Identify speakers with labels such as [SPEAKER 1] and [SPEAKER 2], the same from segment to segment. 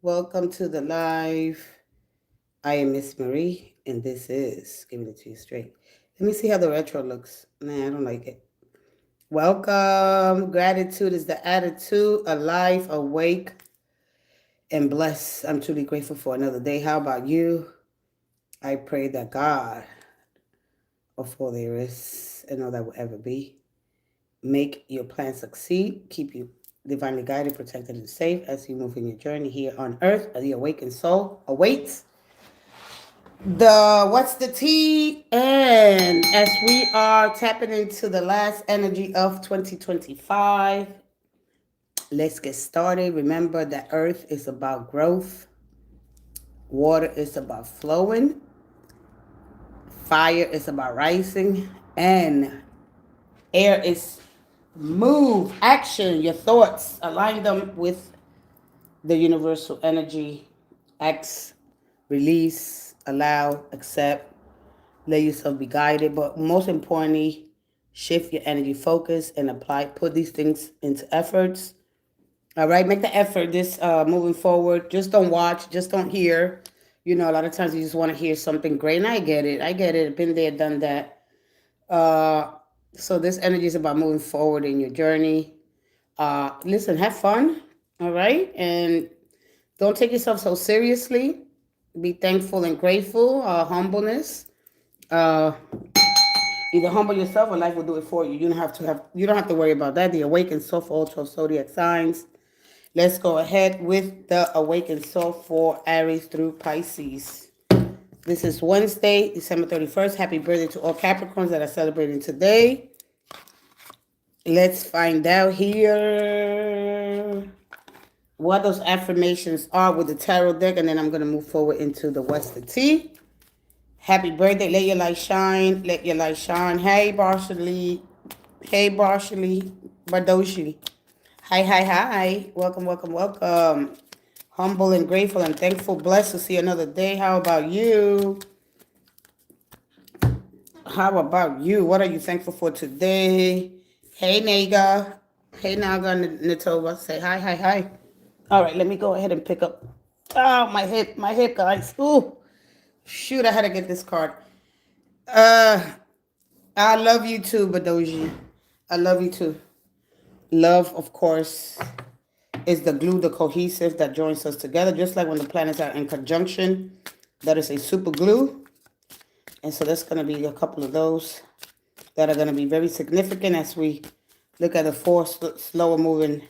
[SPEAKER 1] Welcome to the live. I am Miss Marie, and this is giving it to you straight. Let me see how the retro looks. Nah, I don't like it. Welcome. Gratitude is the attitude. Alive, awake, and blessed. I'm truly grateful for another day. How about you? I pray that God, of all there is and all that will ever be, make your plan succeed, keep you divinely guided, protected, and safe as you move in your journey here on earth. The awakened soul awaits the what's the tea, and as we are tapping into the last energy of 2025, let's get started. Remember that earth is about growth, water is about flowing, fire is about rising, and air is move, action. Your thoughts, align them with the universal energy. X, release, allow, accept, let yourself be guided, but most importantly, shift your energy focus and apply, put these things into efforts. All right, make the effort this moving forward. Just don't watch, just don't hear. A lot of times you just want to hear something great, and I get it, been there, done that. uh so this energy is about moving forward in your journey. Listen, have fun, all right, and don't take yourself so seriously. Be thankful and grateful. Humbleness. uh Either humble yourself or life will do it for you. You don't have to worry about that. The awakened soul for ultra zodiac signs. Let's go ahead with the awakened soul for Aries through Pisces. This is Wednesday, December 31st. Happy birthday to all Capricorns that are celebrating today. Let's find out here what those affirmations are with the tarot deck, and then I'm going to move forward into the WHATSTHETEA. Happy birthday. Let your light shine. Let your light shine. Hey, Barshali. Hey, Barshali. Bardoshi. Hi, hi, hi. Welcome, welcome, welcome. Humble and grateful and thankful. Blessed to see another day. How about you? How about you? What are you thankful for today? Hey, Naga. Hey, Naga and Natova. Say hi, hi, hi. All right, let me go ahead and pick up. Oh, my hip, guys. Ooh, shoot, I had to get this card. Uh, I love you too, Badoji. I love you too. Love, of course, is the glue, the cohesive that joins us together. Just like when the planets are in conjunction, that is a super glue. And so that's going to be a couple of those that are going to be very significant as we look at the four slower moving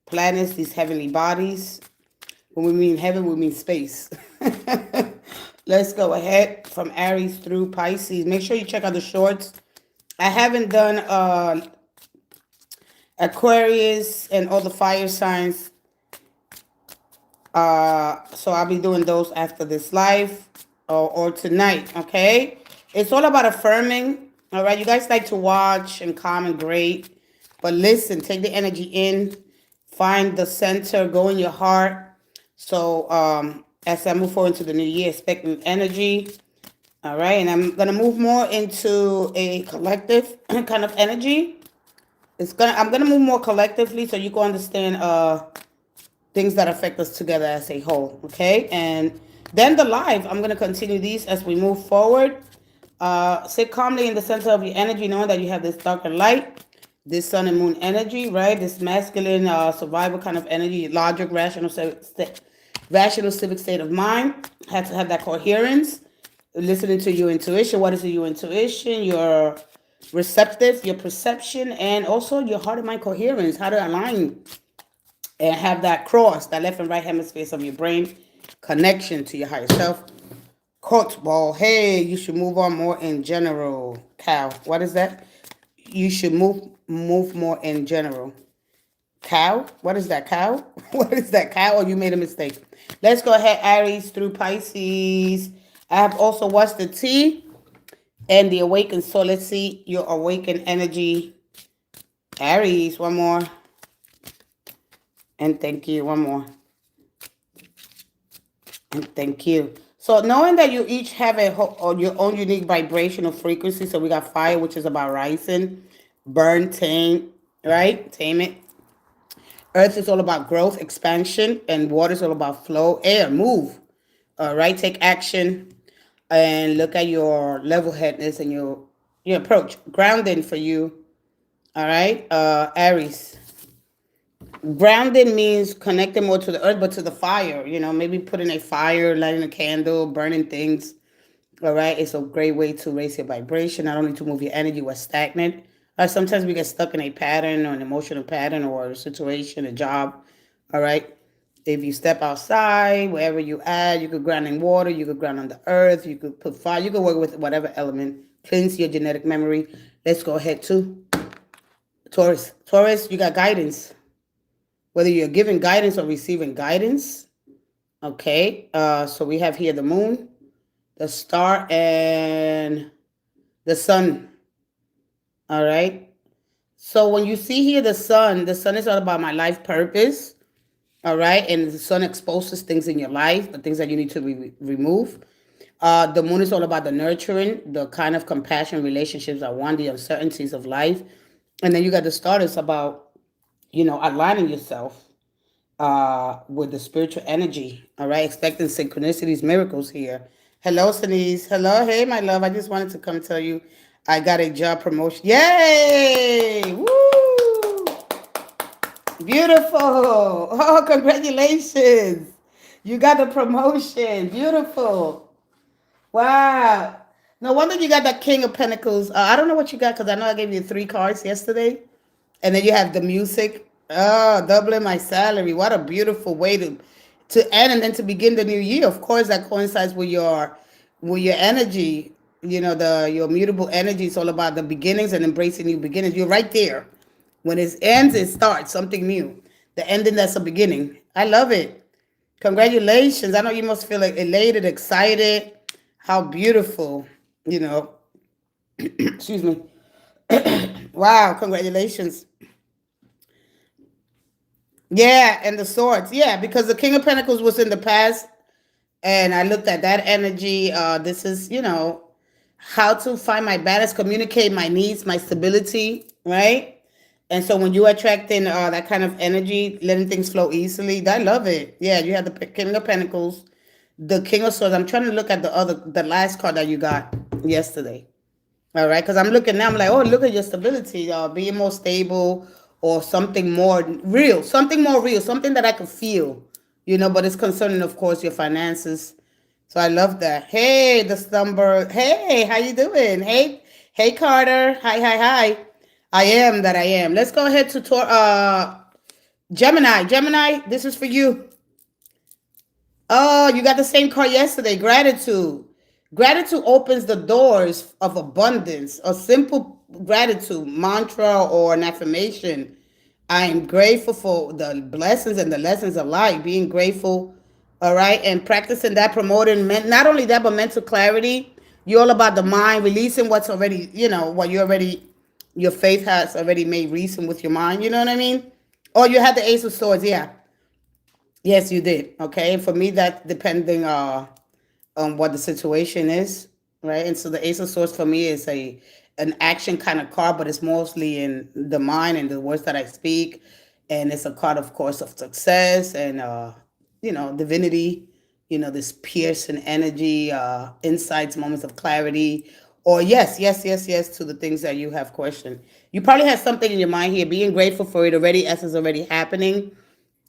[SPEAKER 1] planets, these heavenly bodies. When we mean heaven, we mean space. Let's go ahead from Aries through Pisces. Make sure you check out the shorts. I haven't done Aquarius and all the fire signs. So I'll be doing those after this live or tonight, okay? It's all about affirming, all right? You guys like to watch and comment, great. But listen, take the energy in. Find the center, go in your heart. So as I move forward into the new year, expect new energy. All right, and I'm gonna move more into a collective kind of energy. I'm gonna move more collectively so you can understand things that affect us together as a whole. Okay, and then the live. I'm gonna continue these as we move forward. Sit calmly in the center of your energy, knowing that you have this dark and light, this sun and moon energy, right? This masculine survival kind of energy, logic, rational civic state of mind. Have to have that coherence. Listening to your intuition. What is your intuition? Your receptive, your perception, and also your heart and mind coherence. How to align and have that cross, that left and right hemispheres of your brain, connection to your higher self. Coach ball. Hey, you should move on more in general. Cow. What is that? You should move more in general. Cow? What is that, cow? What is that, cow? Or you made a mistake? Let's go ahead, Aries through Pisces. I have also watched the tea and the awakened. So let's see your awakened energy. Aries, one more. And thank you. One more. And thank you. So knowing that you each have your own unique vibrational frequency. So we got fire, which is about rising, burn, tame, right? Tame it. Earth is all about growth, expansion, and water is all about flow. Air, move. All right, take action and look at your level headedness and your approach. Grounding for you. All right, Aries. Grounding means connecting more to the earth, but to the fire. Maybe putting a fire, lighting a candle, burning things. All right, it's a great way to raise your vibration, not only to move your energy what's stagnant. Sometimes we get stuck in a pattern or an emotional pattern or a situation, a job. All right, if you step outside, wherever you at, you could ground in water, you could ground on the earth, you could put fire, you could work with whatever element, cleanse your genetic memory. Let's go ahead to Taurus. Taurus, you got guidance. Whether you're giving guidance or receiving guidance. Okay, so we have here the moon, the star, and the sun. All right. So when you see here the sun is all about my life purpose. All right. And the sun exposes things in your life, the things that you need to remove. The moon is all about the nurturing, the kind of compassion relationships I want, the uncertainties of life. And then you got the star, it's about, aligning yourself with the spiritual energy. All right, expecting synchronicities, miracles here. Hello, Denise. Hello, hey, my love. I just wanted to come tell you I got a job promotion. Yay! Woo! Beautiful. Oh, congratulations. You got the promotion. Beautiful. Wow. No wonder you got that King of Pentacles. I don't know what you got because I know I gave you 3 cards yesterday. And then you have the music. Oh, doubling my salary. What a beautiful way to end and then to begin the new year. Of course, that coincides with your energy. Your mutable energy is all about the beginnings and embracing new beginnings. You're right there. When it ends, it starts something new. The ending, that's a beginning. I love it. Congratulations. I know you must feel like elated, excited. How beautiful. Excuse me. Wow, congratulations. Yeah, and the swords. Yeah, because the King of Pentacles was in the past, and I looked at that energy. This is, how to find my balance, communicate my needs, my stability, right? And so when you attracting that kind of energy, letting things flow easily, I love it. Yeah, you have the King of Pentacles, the King of Swords. I'm trying to look at the last card that you got yesterday. All right, because I'm looking now, I'm like, oh, look at your stability, being more stable or something more real, something that I can feel, but it's concerning, of course, your finances. So I love that. Hey, the slumber. Hey, how you doing? Hey, Carter. Hi. I am that I am. Let's go ahead to Gemini. Gemini, this is for you. Oh, you got the same card yesterday. Gratitude. Gratitude opens the doors of abundance. A simple gratitude mantra or an affirmation. I am grateful for the blessings and the lessons of life. Being grateful, all right, and practicing that, promoting not only that, but mental clarity. You're all about the mind, releasing what's already, what you already, your faith has already made reason with your mind. You know what I mean? Oh, you had the Ace of Swords, yeah. Yes, you did. Okay. And for me, that depending on what the situation is, right? And so the Ace of Swords for me is an action kind of card, but it's mostly in the mind and the words that I speak. And it's a card, of course, of success and divinity, this piercing energy, insights, moments of clarity, or yes to the things that you have questioned. You probably have something in your mind here, being grateful for it already as it's already happening.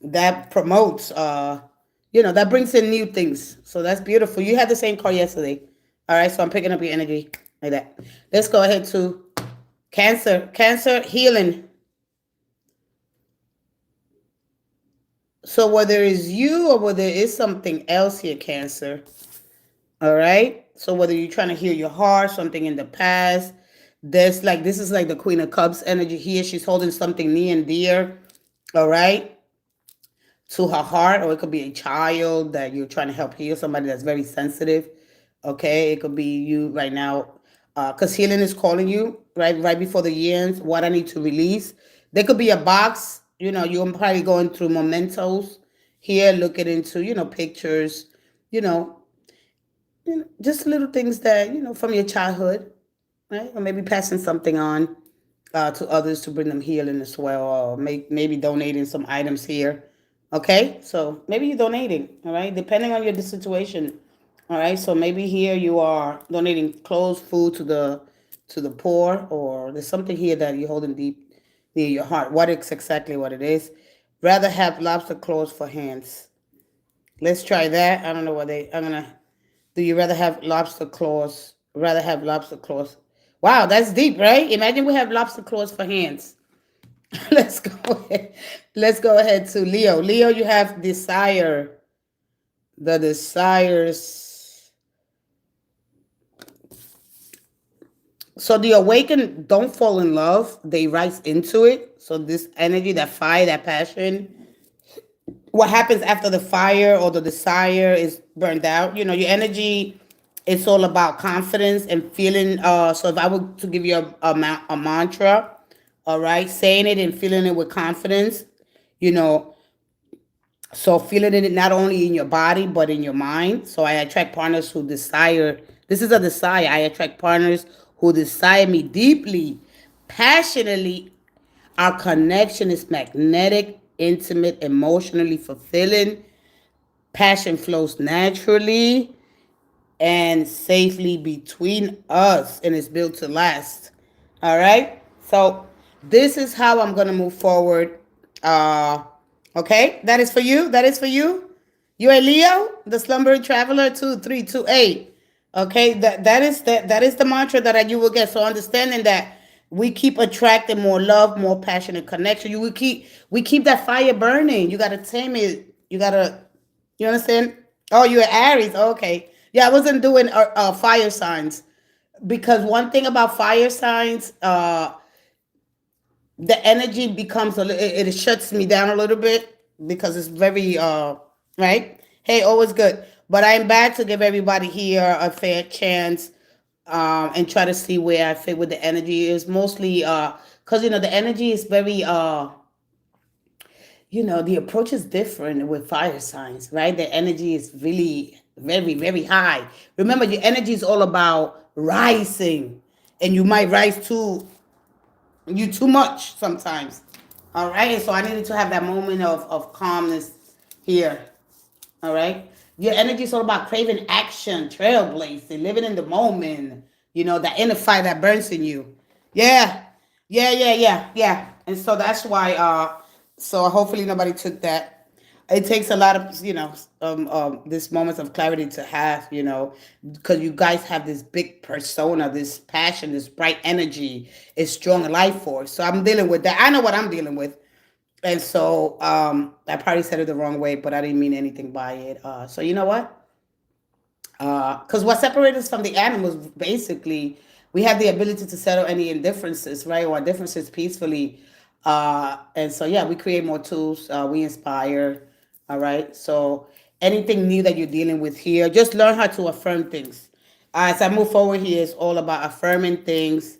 [SPEAKER 1] That promotes that brings in new things. So that's beautiful. You had the same card yesterday. All right, so I'm picking up your energy like that. Let's go ahead to Cancer healing. So whether it's you or whether it's something else here, Cancer. All right, so whether you're trying to heal your heart, something in the past, this is like the Queen of Cups energy here. She's holding something near and dear. All right, to her heart, or it could be a child that you're trying to help heal, somebody that's very sensitive. Okay, it could be you right now, because healing is calling you right before the year ends. What I need to release. There could be a box. You're probably going through mementos here, looking into pictures, you know, just little things that from your childhood, right? Or maybe passing something on. to others to bring them healing as well, or maybe donating some items here. Okay, so maybe you're donating, all right, depending on your situation. All right, so maybe here you are donating clothes, food to the poor, or there's something here that you're holding deep near your heart. What is exactly what it is? Rather have lobster claws for hands. Let's try that. I don't know what they. I'm gonna. Do you rather have lobster claws? Rather have lobster claws. Wow, that's deep, right? Imagine we have lobster claws for hands. Let's go ahead. Let's go ahead to Leo. Leo, you have desire. The desires. So the awakened don't fall in love. They rise into it. So this energy, that fire, that passion, what happens after the fire or the desire is burned out. You know, your energy, it's all about confidence and feeling. So if I were to give you a mantra, all right, saying it and feeling it with confidence, you know, so feeling it not only in your body but in your mind. So I attract partners who desire. This is a desire. I attract partners who desire me deeply, passionately. Our connection is magnetic, intimate, emotionally fulfilling. Passion flows naturally and safely between us, and is built to last. All right. So this is how I'm gonna move forward. Uh, okay, that is for you. That is for you. You a Leo, the slumbering traveler, 2328. Okay, that is the mantra that you will get. So understanding that we keep attracting more love, more passionate connection. We keep that fire burning. You gotta tame it. You understand? Oh, you're Aries. Okay. Yeah, I wasn't doing fire signs, because one thing about fire signs, the energy becomes it shuts me down a little bit because it's very right. Hey, always good, but I'm back to give everybody here a fair chance, and try to see where I fit with the energy. Is mostly because the energy is very the approach is different with fire signs, right? The energy is really very, very high. Remember, your energy is all about rising, and you might rise too much sometimes. All right. And so I needed to have that moment of calmness here. All right. Your energy is all about craving action, trailblazing, living in the moment. That inner fire that burns in you. Yeah. Yeah, yeah, yeah, yeah. And so that's why so hopefully nobody took that. It takes a lot of, this moments of clarity to have, because you guys have this big persona, this passion, this bright energy, it's strong life force. So I'm dealing with that. I know what I'm dealing with. And so I probably said it the wrong way, but I didn't mean anything by it. So you know what? Because what separates us from the animals, basically, we have the ability to settle any indifferences, right, or differences peacefully. And so, yeah, we create more tools. We inspire. All right. So anything new that you're dealing with here, just learn how to affirm things. As I move forward here, it's all about affirming things,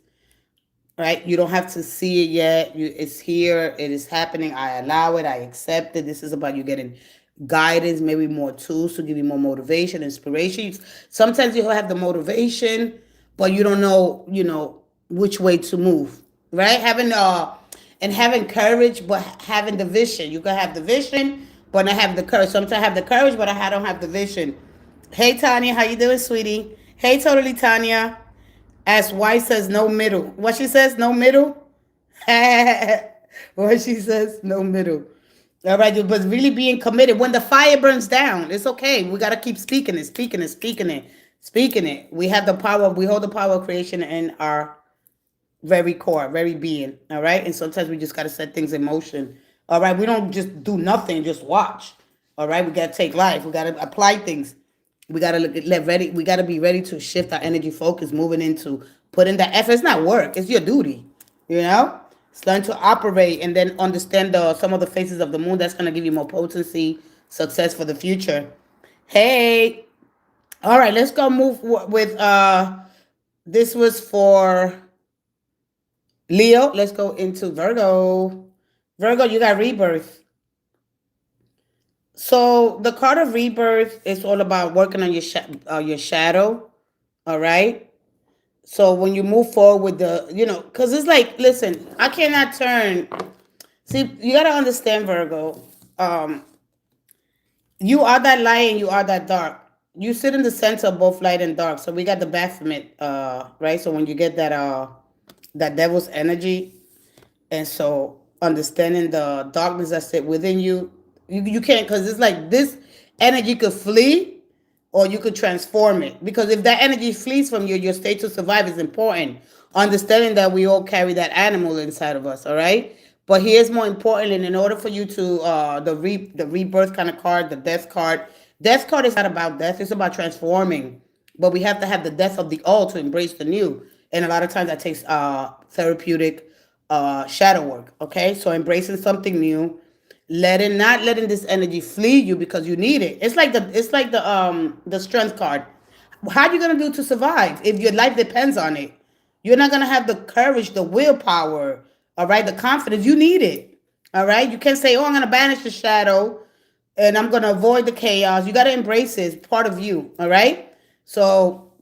[SPEAKER 1] right? You don't have to see it yet. It's here. It is happening. I allow it. I accept it. This is about you getting guidance, maybe more tools to give you more motivation, inspiration. Sometimes you have the motivation, but you don't know, which way to move, right? Having courage, but having the vision. You can have the vision, but not have the courage. Sometimes I have the courage, but I don't have the vision. Hey Tanya, how you doing, sweetie? Hey, totally Tanya. As White says, no middle. What she says, no middle? What she says, no middle. All right, but really being committed. When the fire burns down, it's okay. We got to keep speaking it, speaking it, speaking it, speaking it. We have the power, we hold the power of creation in our very core, very being. All right, and sometimes we just got to set things in motion. All right, we don't just do nothing, just watch. All right, we got to take life. We got to apply things. We gotta let ready. We gotta be ready to shift our energy focus, moving into putting that effort. It's not work. It's your duty. It's learn to operate and then understand some of the phases of the moon. That's gonna give you more potency, success for the future. Hey, all right. Let's go move with. This was for Leo. Let's go into Virgo. Virgo, you got rebirth. So the card of rebirth is all about working on your shadow. All right. So when you move forward with because it's like, listen, I cannot turn. See, you gotta understand, Virgo. Um, you are that light and you are that dark. You sit in the center of both light and dark. So we got the Baphomet, right? So when you get that devil's energy, and so understanding the darkness that sit within you, you can't, because it's like this energy could flee or you could transform it. Because if that energy flees from you, your state to survive is important. Understanding that we all carry that animal inside of us, all right? But here's more important, and in order for you to the rebirth kind of card, the death card is not about death, it's about transforming. But we have to have the death of the old to embrace the new. And a lot of times that takes therapeutic shadow work. Okay, so embracing something new, not letting this energy flee you because you need it. It's like the strength card. How are you gonna do to survive if your life depends on it? You're not gonna have the courage, the willpower, all right, the confidence. You need it. All right. You can't say, "Oh, I'm gonna banish the shadow and I'm gonna avoid the chaos." You gotta embrace it. It's part of you. All right. So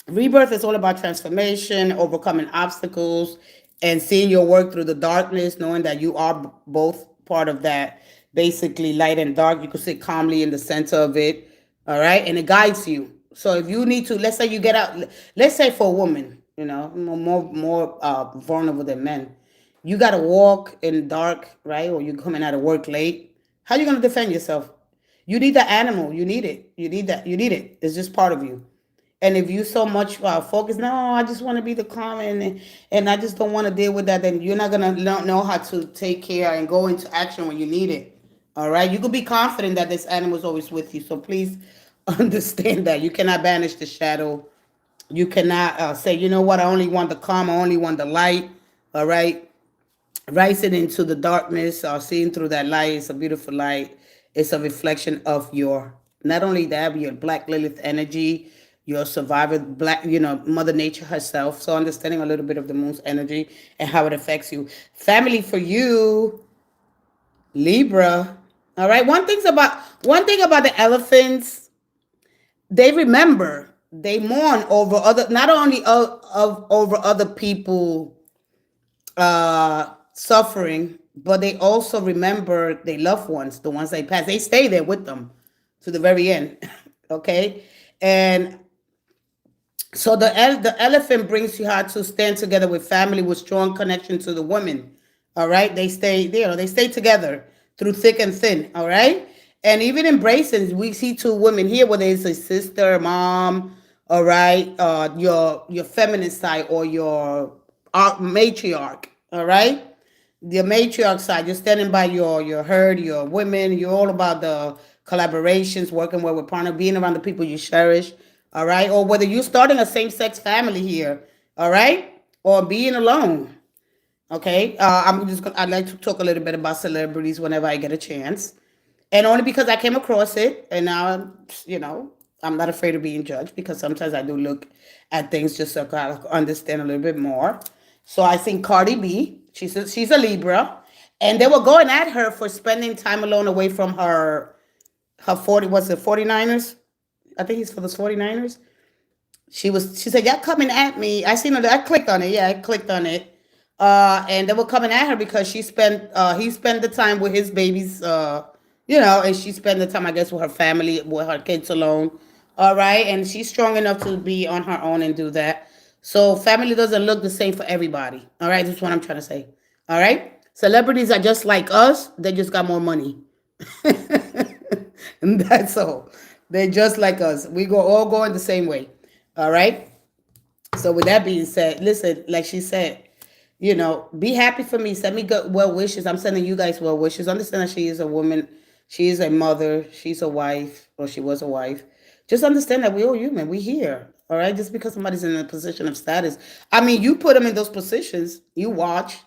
[SPEAKER 1] rebirth is all about transformation, overcoming obstacles, and seeing your work through the darkness, knowing that you are both part of that, basically light and dark. You can sit calmly in the center of it, all right, and it guides you. So if you need to, let's say you get out, let's say for a woman, more vulnerable than men, you got to walk in dark, right, or you're coming out of work late. How you gonna defend yourself? You need the animal. You need it. You need that. You need it. It's just part of you. And if you so much focus, no, I just want to be the calm, and I just don't want to deal with that, then you're not gonna know how to take care and go into action when you need it. All right, you could be confident that this animal is always with you. So please understand that you cannot banish the shadow. You cannot say, you know what, I only want the calm, I only want the light. All right, rising into the darkness or seeing through that light. It's a beautiful light. It's a reflection of your, not only that, but your Black Lilith energy, your survivor, Black, Mother Nature herself. So understanding a little bit of the moon's energy and how it affects you. Family for you, Libra. All right. One thing about the elephants, they remember, they mourn over other, not only of over other people suffering, but they also remember their loved ones, the ones they passed. They stay there with them to the very end. Okay, and so the elephant brings you how to stand together with family with strong connection to the woman. All right, they stay there. They stay together through thick and thin. All right, and even embracing, we see two women here, whether it's a sister, mom. All right, your feminine side or your matriarch. All right, the matriarch side, you're standing by your herd, your women, you're all about the collaborations, working well with partner, being around the people you cherish, all right? Or whether you're starting a same-sex family here, all right? Or being alone, okay? I'd like to talk a little bit about celebrities whenever I get a chance. And only because I came across it, and now, I'm not afraid of being judged because sometimes I do look at things just so I can understand a little bit more. So I think Cardi B, she's a Libra, and they were going at her for spending time alone away from her 40, what's it, 49ers? I think he's for the 49ers. She said, "Y'all coming at me." I seen it. I clicked on it. Yeah, I clicked on it. And they were coming at her because he spent the time with his babies, and she spent the time, I guess, with her family, with her kids alone. All right. And she's strong enough to be on her own and do that. So family doesn't look the same for everybody. All right. That's what I'm trying to say. All right. Celebrities are just like us. They just got more money. And that's all. They're just like us. We all going the same way. All right. So with that being said, listen, like she said, be happy for me. Send me good well wishes. I'm sending you guys well wishes. Understand that she is a woman. She is a mother. She's a wife, or she was a wife. Just understand that we're all human. We here. All right. Just because somebody's in a position of status. I mean, you put them in those positions. You watch,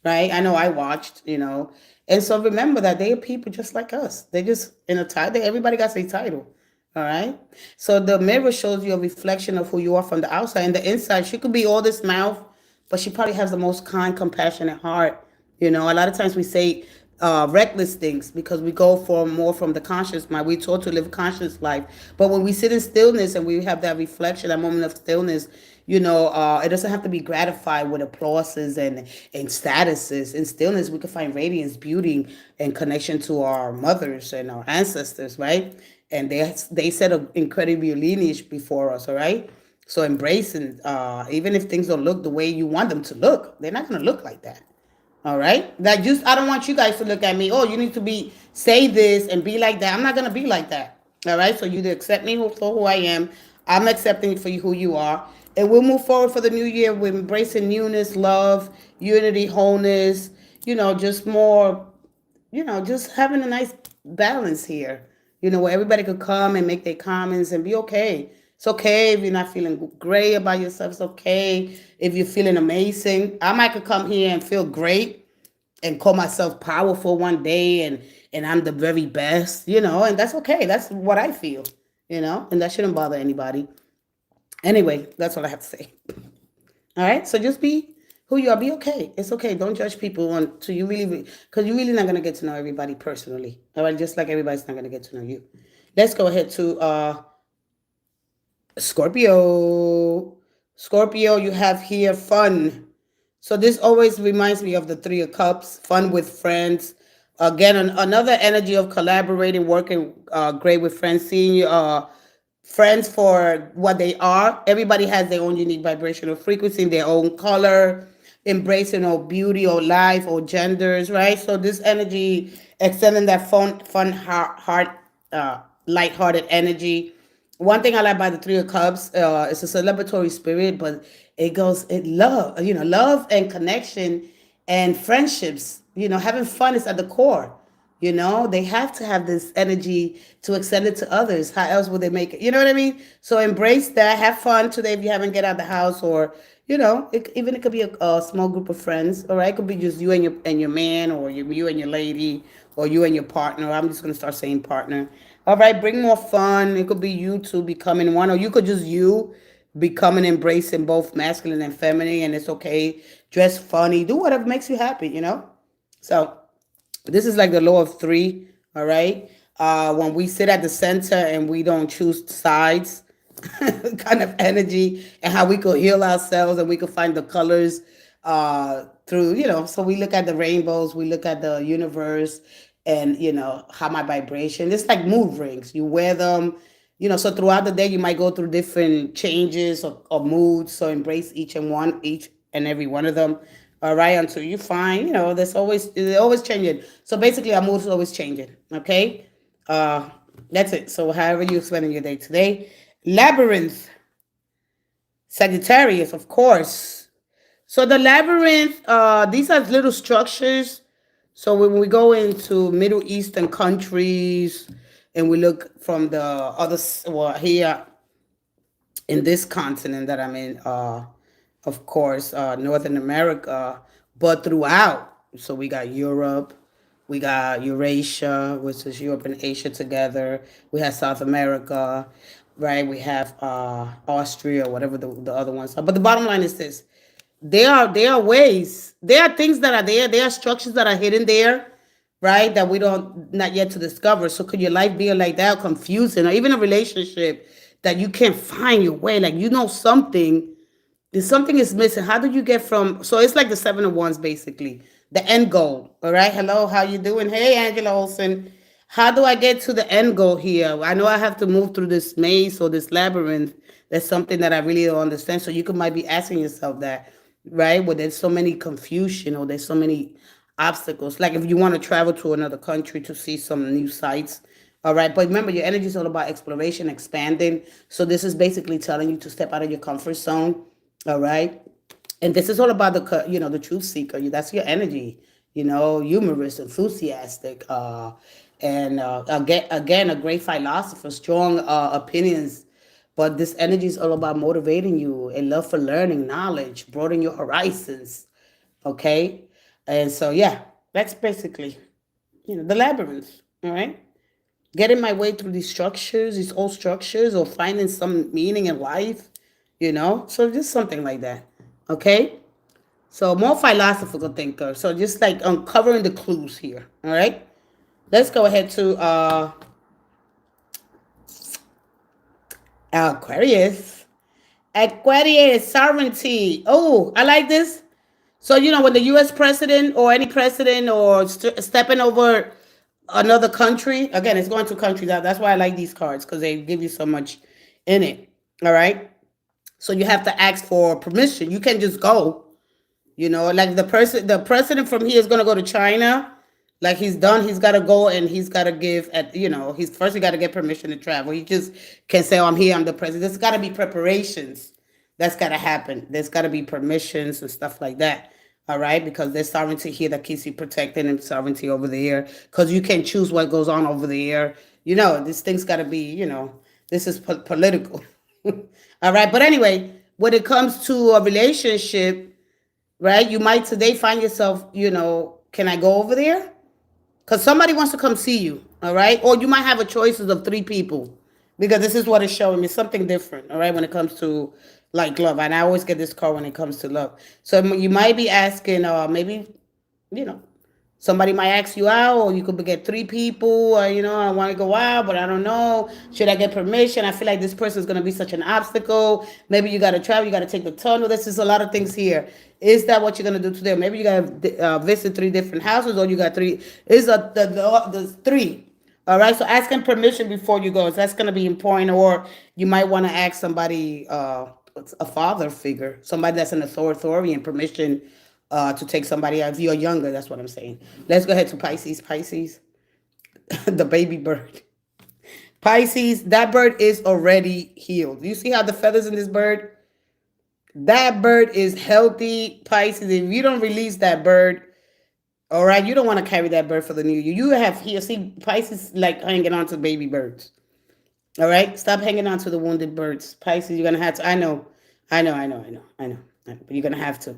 [SPEAKER 1] right? I know I watched. And so remember that they are people just like us. They just in a title. Everybody got a title. All right. So the mirror shows you a reflection of who you are from the outside. And the inside, she could be all this mouth, but she probably has the most kind, compassionate heart. A lot of times we say reckless things, because we go for more from the conscious mind. We taught to live a conscious life. But when we sit in stillness and we have that reflection, that moment of stillness, it doesn't have to be gratified with applauses and statuses. In stillness, we can find radiance, beauty, and connection to our mothers and our ancestors, right? And they set an incredible lineage before us, all right? So embracing, even if things don't look the way you want them to look, they're not going to look like that. All right. I don't want you guys to look at me. Oh, you need to say this and be like that. I'm not gonna be like that. All right. So you to accept me for who I am. I'm accepting you for who you are, and we'll move forward for the new year with embracing newness, love, unity, wholeness. Just more. Just having a nice balance here. Where everybody could come and make their comments and be okay. It's okay if you're not feeling great about yourself. It's okay if you're feeling amazing. I might could come here and feel great and call myself powerful one day and I'm the very best, and that's okay. That's what I feel, and that shouldn't bother anybody. Anyway, that's what I have to say. All right, so just be who you are. Be okay. It's okay. Don't judge people until you really, because you're really not gonna get to know everybody personally. All right, just like everybody's not gonna get to know you. Let's go ahead to Scorpio. Scorpio, you have here fun. So this always reminds me of the Three of Cups, fun with friends. Again, another energy of collaborating, working great with friends, seeing friends for what they are. Everybody has their own unique vibrational frequency, their own color, embracing all beauty or life or genders, right? So this energy, extending that fun light-hearted energy. One thing I like about the Three of Cups, it's a celebratory spirit, but love and connection and friendships. Having fun is at the core. They have to have this energy to extend it to others. How else would they make it? You know what I mean? So embrace that. Have fun today if you haven't get out of the house, or it could be a small group of friends. All right, it could be just you and your man, or you and your lady, or you and your partner. I'm just gonna start saying partner. All right, bring more fun. It could be you two becoming one, or you could just you becoming embracing both masculine and feminine, and it's okay. Dress funny, do whatever makes you happy. So this is like the law of three, all right? When we sit at the center and we don't choose sides, kind of energy, and how we could heal ourselves and we could find the colors through, so we look at the rainbows, we look at the universe, and, how my vibration, it's like mood rings. You wear them, so throughout the day, you might go through different changes or moods. So embrace each and every one of them. All right, until you find, they're always changing. So basically, our mood is always changing. Okay, that's it. So however you're spending your day today, labyrinth, Sagittarius, of course. So the labyrinth, these are little structures. So when we go into Middle Eastern countries and we look from the other, well, here in this continent that I'm in, of course, Northern America, but throughout. So we got Europe, we got Eurasia, which is Europe and Asia together. We have South America, right? We have Austria, whatever the other ones are. But the bottom line is this. There are ways. There are things that are there. There are structures that are hidden there, right? That we don't not yet to discover. So could your life be like that, confusing, or even a relationship that you can't find your way? Like something is missing. How do you get from? So it's like the Seven of Wands, basically the end goal. All right. Hello, how you doing? Hey, Angela Olsen. How do I get to the end goal here? I know I have to move through this maze or this labyrinth. That's something that I really don't understand. So might be asking yourself that, right? Where there's so many confusion or there's so many obstacles. Like if you want to travel to another country to see some new sites. All right. But remember, your energy is all about exploration, expanding. So this is basically telling you to step out of your comfort zone. All right. And this is all about the truth seeker. That's your energy, humorous, enthusiastic, and again, a great philosopher, strong opinions. But this energy is all about motivating you, a love for learning, knowledge, broadening your horizons. Okay. And so, yeah, that's basically, the labyrinth. All right. Getting my way through these old structures, or finding some meaning in life, so just something like that. Okay. So more philosophical thinker. So just like uncovering the clues here. All right. Let's go ahead to Aquarius. Aquarius sovereignty. Oh, I like this. So when the U.S. president or any president or stepping over another country, again, it's going to countries. That's why I like these cards because they give you so much in it. All right. So you have to ask for permission. You can't just go. Like the president from here is gonna go to China. Like he's done, he's gotta go and he's gotta give he's first he gotta get permission to travel. He just can't say, "Oh, I'm here, I'm the president." There's gotta be preparations. That's gotta happen. There's gotta be permissions and stuff like that. All right, because there's sovereignty here that keeps you protected and sovereignty over there. Because you can choose what goes on over there. This thing's gotta be, this is political. All right, but anyway, when it comes to a relationship, right? You might today find yourself, can I go over there? Because somebody wants to come see you, all right? Or you might have a choices of 3 people because this is what it's showing me, something different, all right, when it comes to like love. And I always get this card when it comes to love. So you might be asking, maybe, you know, somebody might ask you out, or you could get 3 people, or, I want to go out, but I don't know. Should I get permission? I feel like this person is going to be such an obstacle. Maybe you got to travel, you got to take the tunnel. This is a lot of things here. Is that what you're going to do today? Maybe you got to visit 3 different houses, or you got 3. Is the 3. All right, so asking permission before you go, so that's going to be important. Or you might want to ask somebody, a father figure, somebody that's an authoritarian, permission to take somebody out. If you're younger, that's what I'm saying. Let's go ahead to Pisces. Pisces, the baby bird. Pisces, that bird is already healed. You see how the feathers in this bird? That bird is healthy, Pisces. If you don't release that bird, all right, you don't want to carry that bird for the new year. You have here, see, Pisces like hanging on to baby birds. All right, stop hanging on to the wounded birds. Pisces, you're going to have to, I know. But you're going to have to.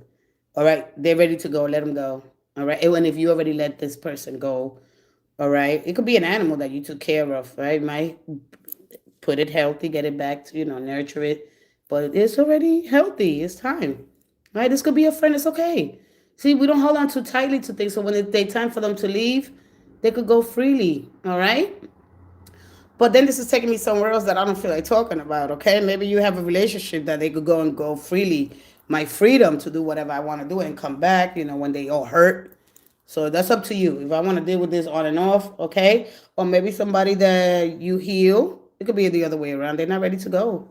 [SPEAKER 1] All right, they're ready to go. Let them go. All right, and if you already let this person go, all right, it could be an animal that you took care of, right? Might put it healthy, get it back to, nurture it. But it's already healthy. It's time. Right? This could be a friend. It's okay. See, we don't hold on too tightly to things. So when it's time for them to leave, they could go freely. All right? But then this is taking me somewhere else that I don't feel like talking about, okay? Maybe you have a relationship that they could go freely. My freedom to do whatever I want to do and come back, when they all hurt. So that's up to you. If I want to deal with this on and off, okay? Or maybe somebody that you heal. It could be the other way around. They're not ready to go.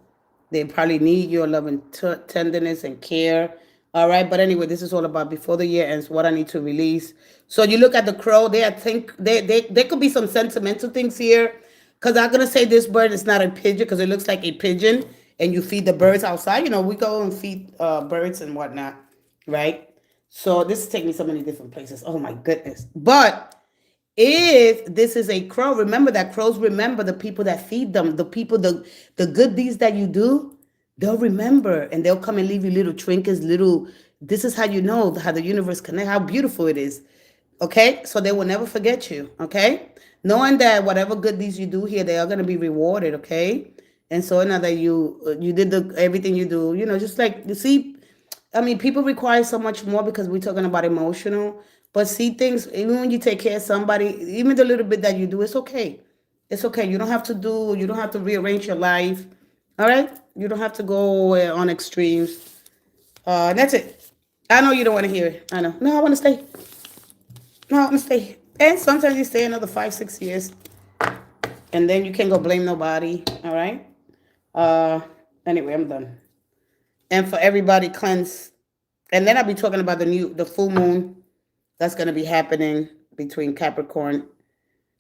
[SPEAKER 1] They probably need your love and tenderness and care. All right. But anyway, this is all about before the year ends, what I need to release. So you look at the crow. There could be some sentimental things here. Because I'm going to say this bird is not a pigeon because it looks like a pigeon. And you feed the birds outside. We go and feed birds and whatnot. Right. So this is taking me so many different places. Oh, my goodness. But if this is a crow, remember that crows remember the people that feed them, the people, the good deeds that you do, they'll remember and they'll come and leave you little trinkets, this is how you know how the universe connects, how beautiful it is. Okay, so they will never forget you. Okay, knowing that whatever good deeds you do here, they are going to be rewarded. Okay, and so now that you did everything you do, just like you see, I mean, people require so much more because we're talking about emotional. But see things, even when you take care of somebody, even the little bit that you do, it's okay. It's okay. You don't have to rearrange your life. All right? You don't have to go on extremes. That's it. I know you don't want to hear it. I know. No, I want to stay. No, I want to stay. And sometimes you stay another 5, 6 years. And then you can't go blame nobody. All right? Anyway, I'm done. And for everybody, cleanse. And then I'll be talking about the full moon. That's going to be happening between Capricorn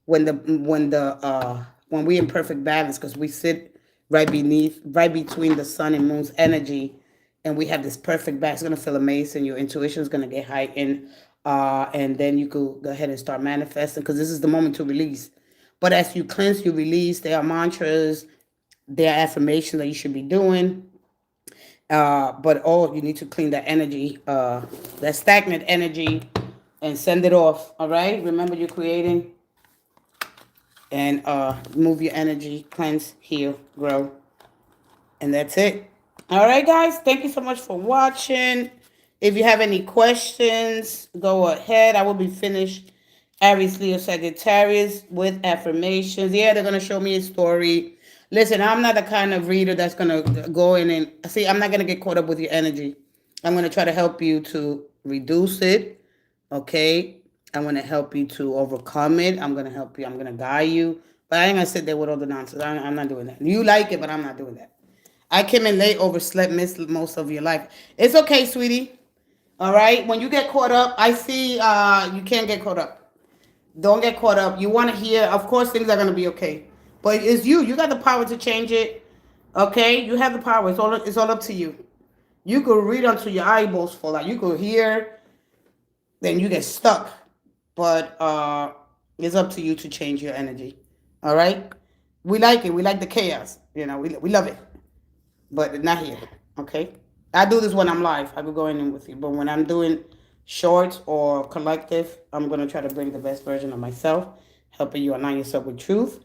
[SPEAKER 1] when we're in perfect balance, because we sit right between the sun and moon's energy, and we have this perfect balance. It's going to feel amazing. Your intuition is going to get heightened, and then you could go ahead and start manifesting, because this is the moment to release. But as you cleanse, you release. There are mantras, there are affirmations that you should be doing. But you need to clean that energy, that stagnant energy, and send it off. All right, remember you're creating, and move your energy, cleanse, heal, grow, and that's it. All right, guys, thank you so much for watching. If you have any questions, go ahead. I will be finished Aries, Leo, Sagittarius with affirmations. Yeah, they're going to show me a story. Listen, I'm not the kind of reader that's going to go in and see, I'm not going to get caught up with your energy. I'm going to try to help you to reduce it. Okay. I'm going to help you to overcome it. I'm going to help you. I'm going to guide you. But I ain't going to sit there with all the nonsense. I'm not doing that. You like it, but I'm not doing that. I came in late, overslept, missed most of your life. It's okay, sweetie. All right. When you get caught up, I see you can't get caught up. Don't get caught up. You want to hear, of course, things are going to be okay. But it's you. You got the power to change it. Okay? You have the power. It's all up to you. You could read until your eyeballs fall out. You could hear, then you get stuck. But it's up to you to change your energy. All right? We like it. We like the chaos. We love it. But not here. Okay? I do this when I'm live. I could go in with you. But when I'm doing short or collective, I'm going to try to bring the best version of myself, helping you align yourself with truth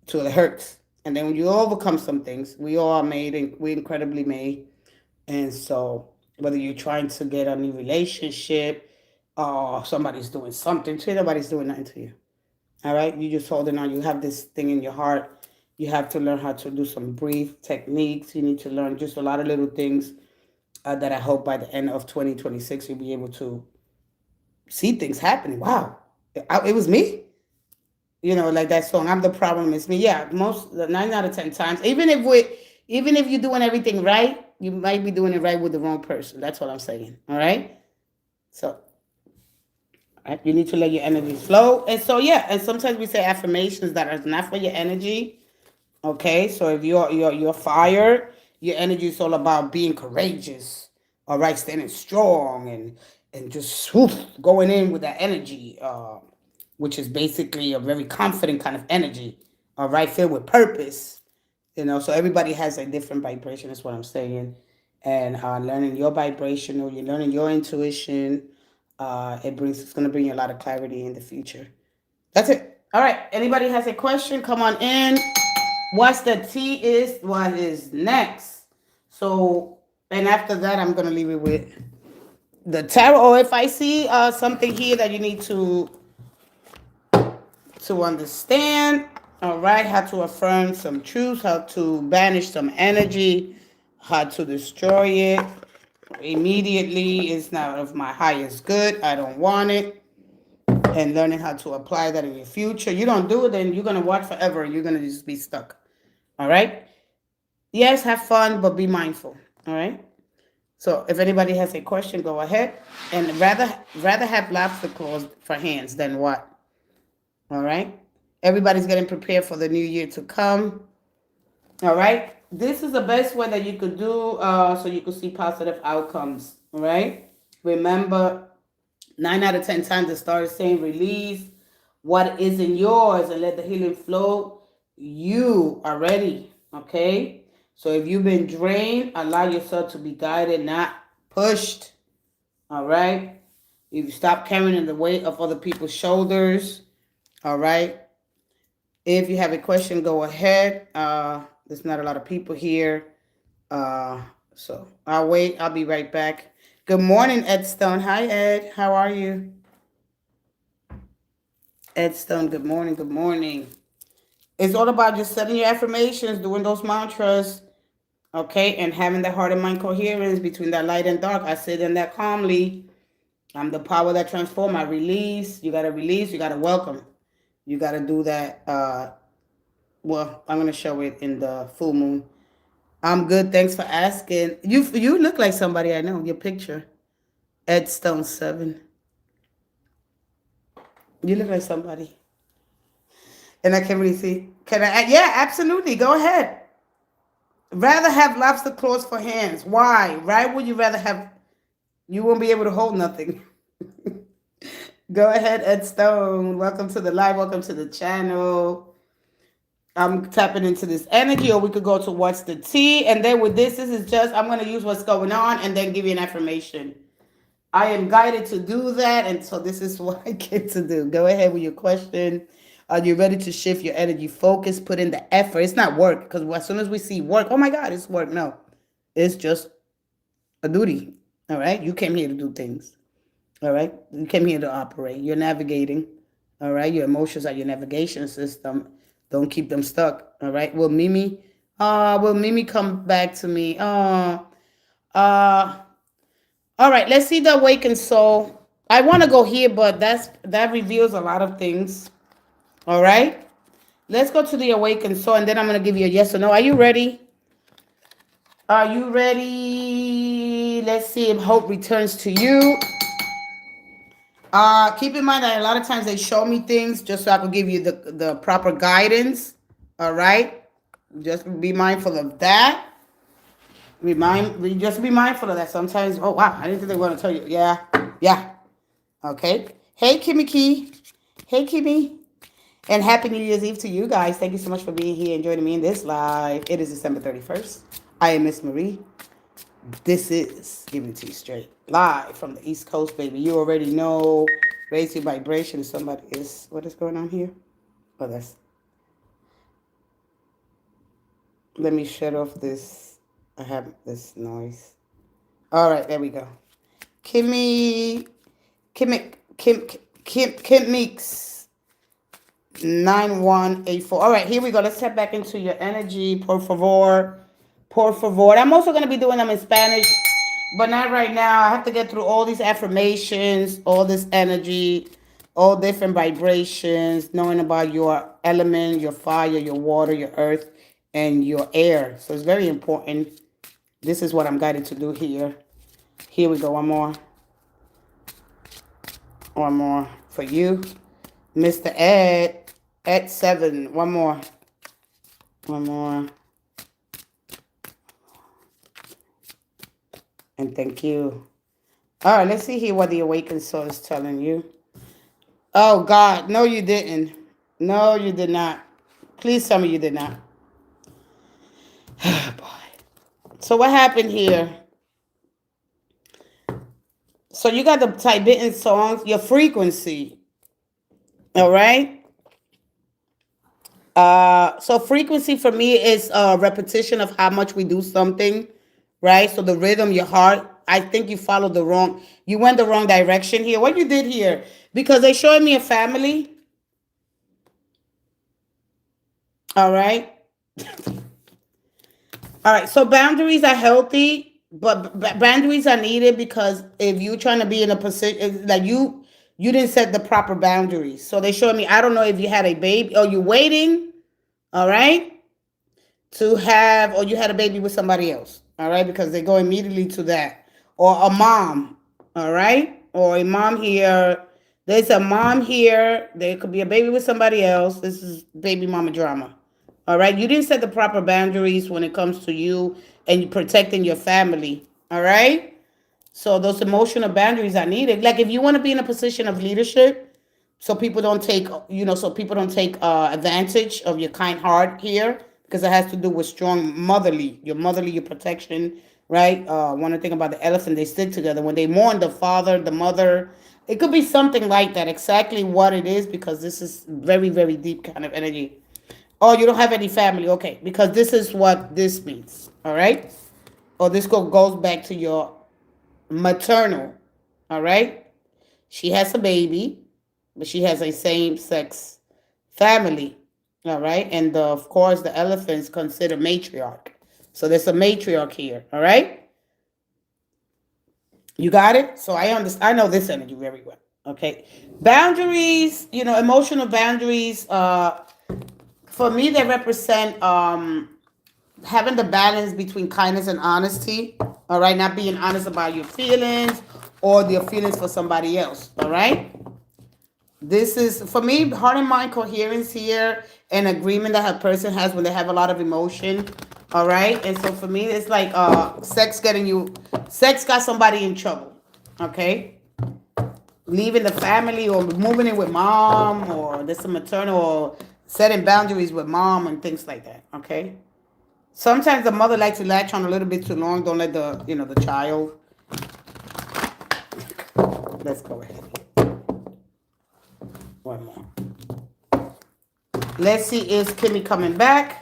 [SPEAKER 1] till it hurts. And then when you overcome some things, we all are made and we're incredibly made. And so whether you're trying to get a new relationship or somebody's doing something to you, nobody's doing nothing to you. All right? You just holding on. You have this thing in your heart. You have to learn how to do some breathe techniques. You need to learn just a lot of little things that I hope by the end of 2026 you'll be able to see things happening. Wow, it was me. Like that song. I'm the problem. It's me. Yeah, most 9 out of 10 times. Even if you're doing everything right, you might be doing it right with the wrong person. That's what I'm saying. All right. So you need to let your energy flow. And so yeah, and sometimes we say affirmations that are not for your energy. Okay, so if you're fire, your energy is all about being courageous, all right, standing strong and just going in with that energy, which is basically a very confident kind of energy, all right, filled with purpose. So everybody has a different vibration. Is what I'm saying, and learning your vibration, or you're learning your intuition, it's going to bring you a lot of clarity in the future. That's it. All right. Anybody has a question? Come on in. What's the tea is what is next. So, and after that, I'm going to leave it with the tarot. Or if I see something here that you need to understand, all right, how to affirm some truths, how to banish some energy, how to destroy it immediately is not of my highest good. I don't want it. And learning how to apply that in your future. You don't do it, then you're going to watch forever. You're going to just be stuck. All right. Yes, have fun, but be mindful. All right. So if anybody has a question, go ahead. And rather have lobster claws for hands than what? All right. Everybody's getting prepared for the new year to come. All right. This is the best way that you could do so you could see positive outcomes. All right. Remember, 9 out of 10 times the star is saying release what isn't yours and let the healing flow. You are ready. Okay. So if you've been drained, allow yourself to be guided, not pushed. All right. If you stop carrying the weight of other people's shoulders. All right. If you have a question, go ahead. There's not a lot of people here. So I'll wait. I'll be right back. Good morning, Ed Stone. Hi, Ed. How are you? Ed Stone, good morning. Good morning. It's all about just setting your affirmations, doing those mantras, okay, and having that heart and mind coherence between that light and dark. I sit in that calmly. I'm the power that transforms. I release. You got to release. You got to welcome. You got to do that. Well, I'm going to show it in the full moon. I'm good. Thanks for asking. You look like somebody I know. Your picture. Ed Stone 7. You look like somebody. And I can't really see. Can I? Yeah, absolutely. Go ahead. Rather have lobster claws for hands. Why? Why would you rather have? You won't be able to hold nothing. Go ahead, Ed Stone. Welcome to the live. Welcome to the channel. I'm tapping into this energy, or we could go to what's the tea. And then with this is just, I'm going to use what's going on and then give you an affirmation. I am guided to do that. And so this is what I get to do. Go ahead with your question. Are you ready to shift your energy focus? Put in the effort. It's not work. Because as soon as we see work, oh my God, it's work. No, it's just a duty. All right? You came here to do things. All right? You came here to operate. You're navigating. All right? Your emotions are your navigation system. Don't keep them stuck. All right? Will Mimi come back to me? Uh, all right, let's see the awakened soul. I want to go here, but that reveals a lot of things. All right? Let's go to the awakened soul, and then I'm going to give you a yes or no. Are you ready? Are you ready? Let's see if hope returns to you. Keep in mind that a lot of times they show me things just so I can give you the proper guidance. All right? Just be mindful of that. Just be mindful of that. Sometimes, oh wow, I didn't think they were going to tell you. Yeah. Okay. Hey, Kimmy Key. Hey, Kimmy. And happy New Year's Eve to you guys. Thank you so much for being here and joining me in this live. It is December 31st. I am Miss Marie. This is Giving It To You Straight. Live from the East Coast, baby. You already know. Raise your vibration. What is going on here? Oh, let me shut off this. I have this noise. All right, there we go. Kim Meeks 9184. All right, here we go. Let's step back into your energy. Por favor. I'm also going to be doing them in Spanish, but not right now. I have to get through all these affirmations, all this energy, all different vibrations, knowing about your element, your fire, your water, your earth, and your air. So it's very important. This is what I'm guided to do here. Here we go. One more for you. Mr. Ed 7. One more. And thank you. All right, let's see here what the awakened soul is telling you. Oh, God. No, you didn't. No, you did not. Please tell me you did not. Oh, boy. So what happened here? So you got the Tibetan songs, your frequency. All right? So frequency for me is a repetition of how much we do something, right? So the rhythm, your heart, I think you went the wrong direction here. What you did here, because they showed me a family. All right. All right. So boundaries are healthy, but boundaries are needed because if you're trying to be in a position like you didn't set the proper boundaries. So they showed me, I don't know if you had a baby or you're waiting. All right. Or you had a baby with somebody else, all right, because they go immediately to that, or a mom, all right, or a mom here. There's a mom here. There could be a baby with somebody else. This is baby mama drama, all right. You didn't set the proper boundaries when it comes to you and protecting your family, all right. So those emotional boundaries are needed. Like if you want to be in a position of leadership, so people don't take advantage of your kind heart here, because it has to do with strong your protection, right? One thing about the elephant, they stick together. When they mourn the father, the mother, it could be something like that. Exactly what it is, because this is very, very deep kind of energy. Oh, you don't have any family. Okay, because this is what this means, all right? Or this goes back to your maternal, all right? She has a baby, but she has a same-sex family, all right? And of course, the elephants consider matriarch. So there's a matriarch here, all right? You got it? So I know this energy very well, okay? Boundaries, emotional boundaries, for me, they represent having the balance between kindness and honesty, all right? Not being honest about your feelings or your feelings for somebody else, all right? This is, for me, heart and mind coherence here, and agreement that a person has when they have a lot of emotion, all right? And so for me, it's like sex got somebody in trouble, okay? Leaving the family or moving in with mom, or there's some maternal, or setting boundaries with mom and things like that, okay? Sometimes the mother likes to latch on a little bit too long. Don't let the child. Let's go ahead. One more. Let's see, is Kimmy coming back?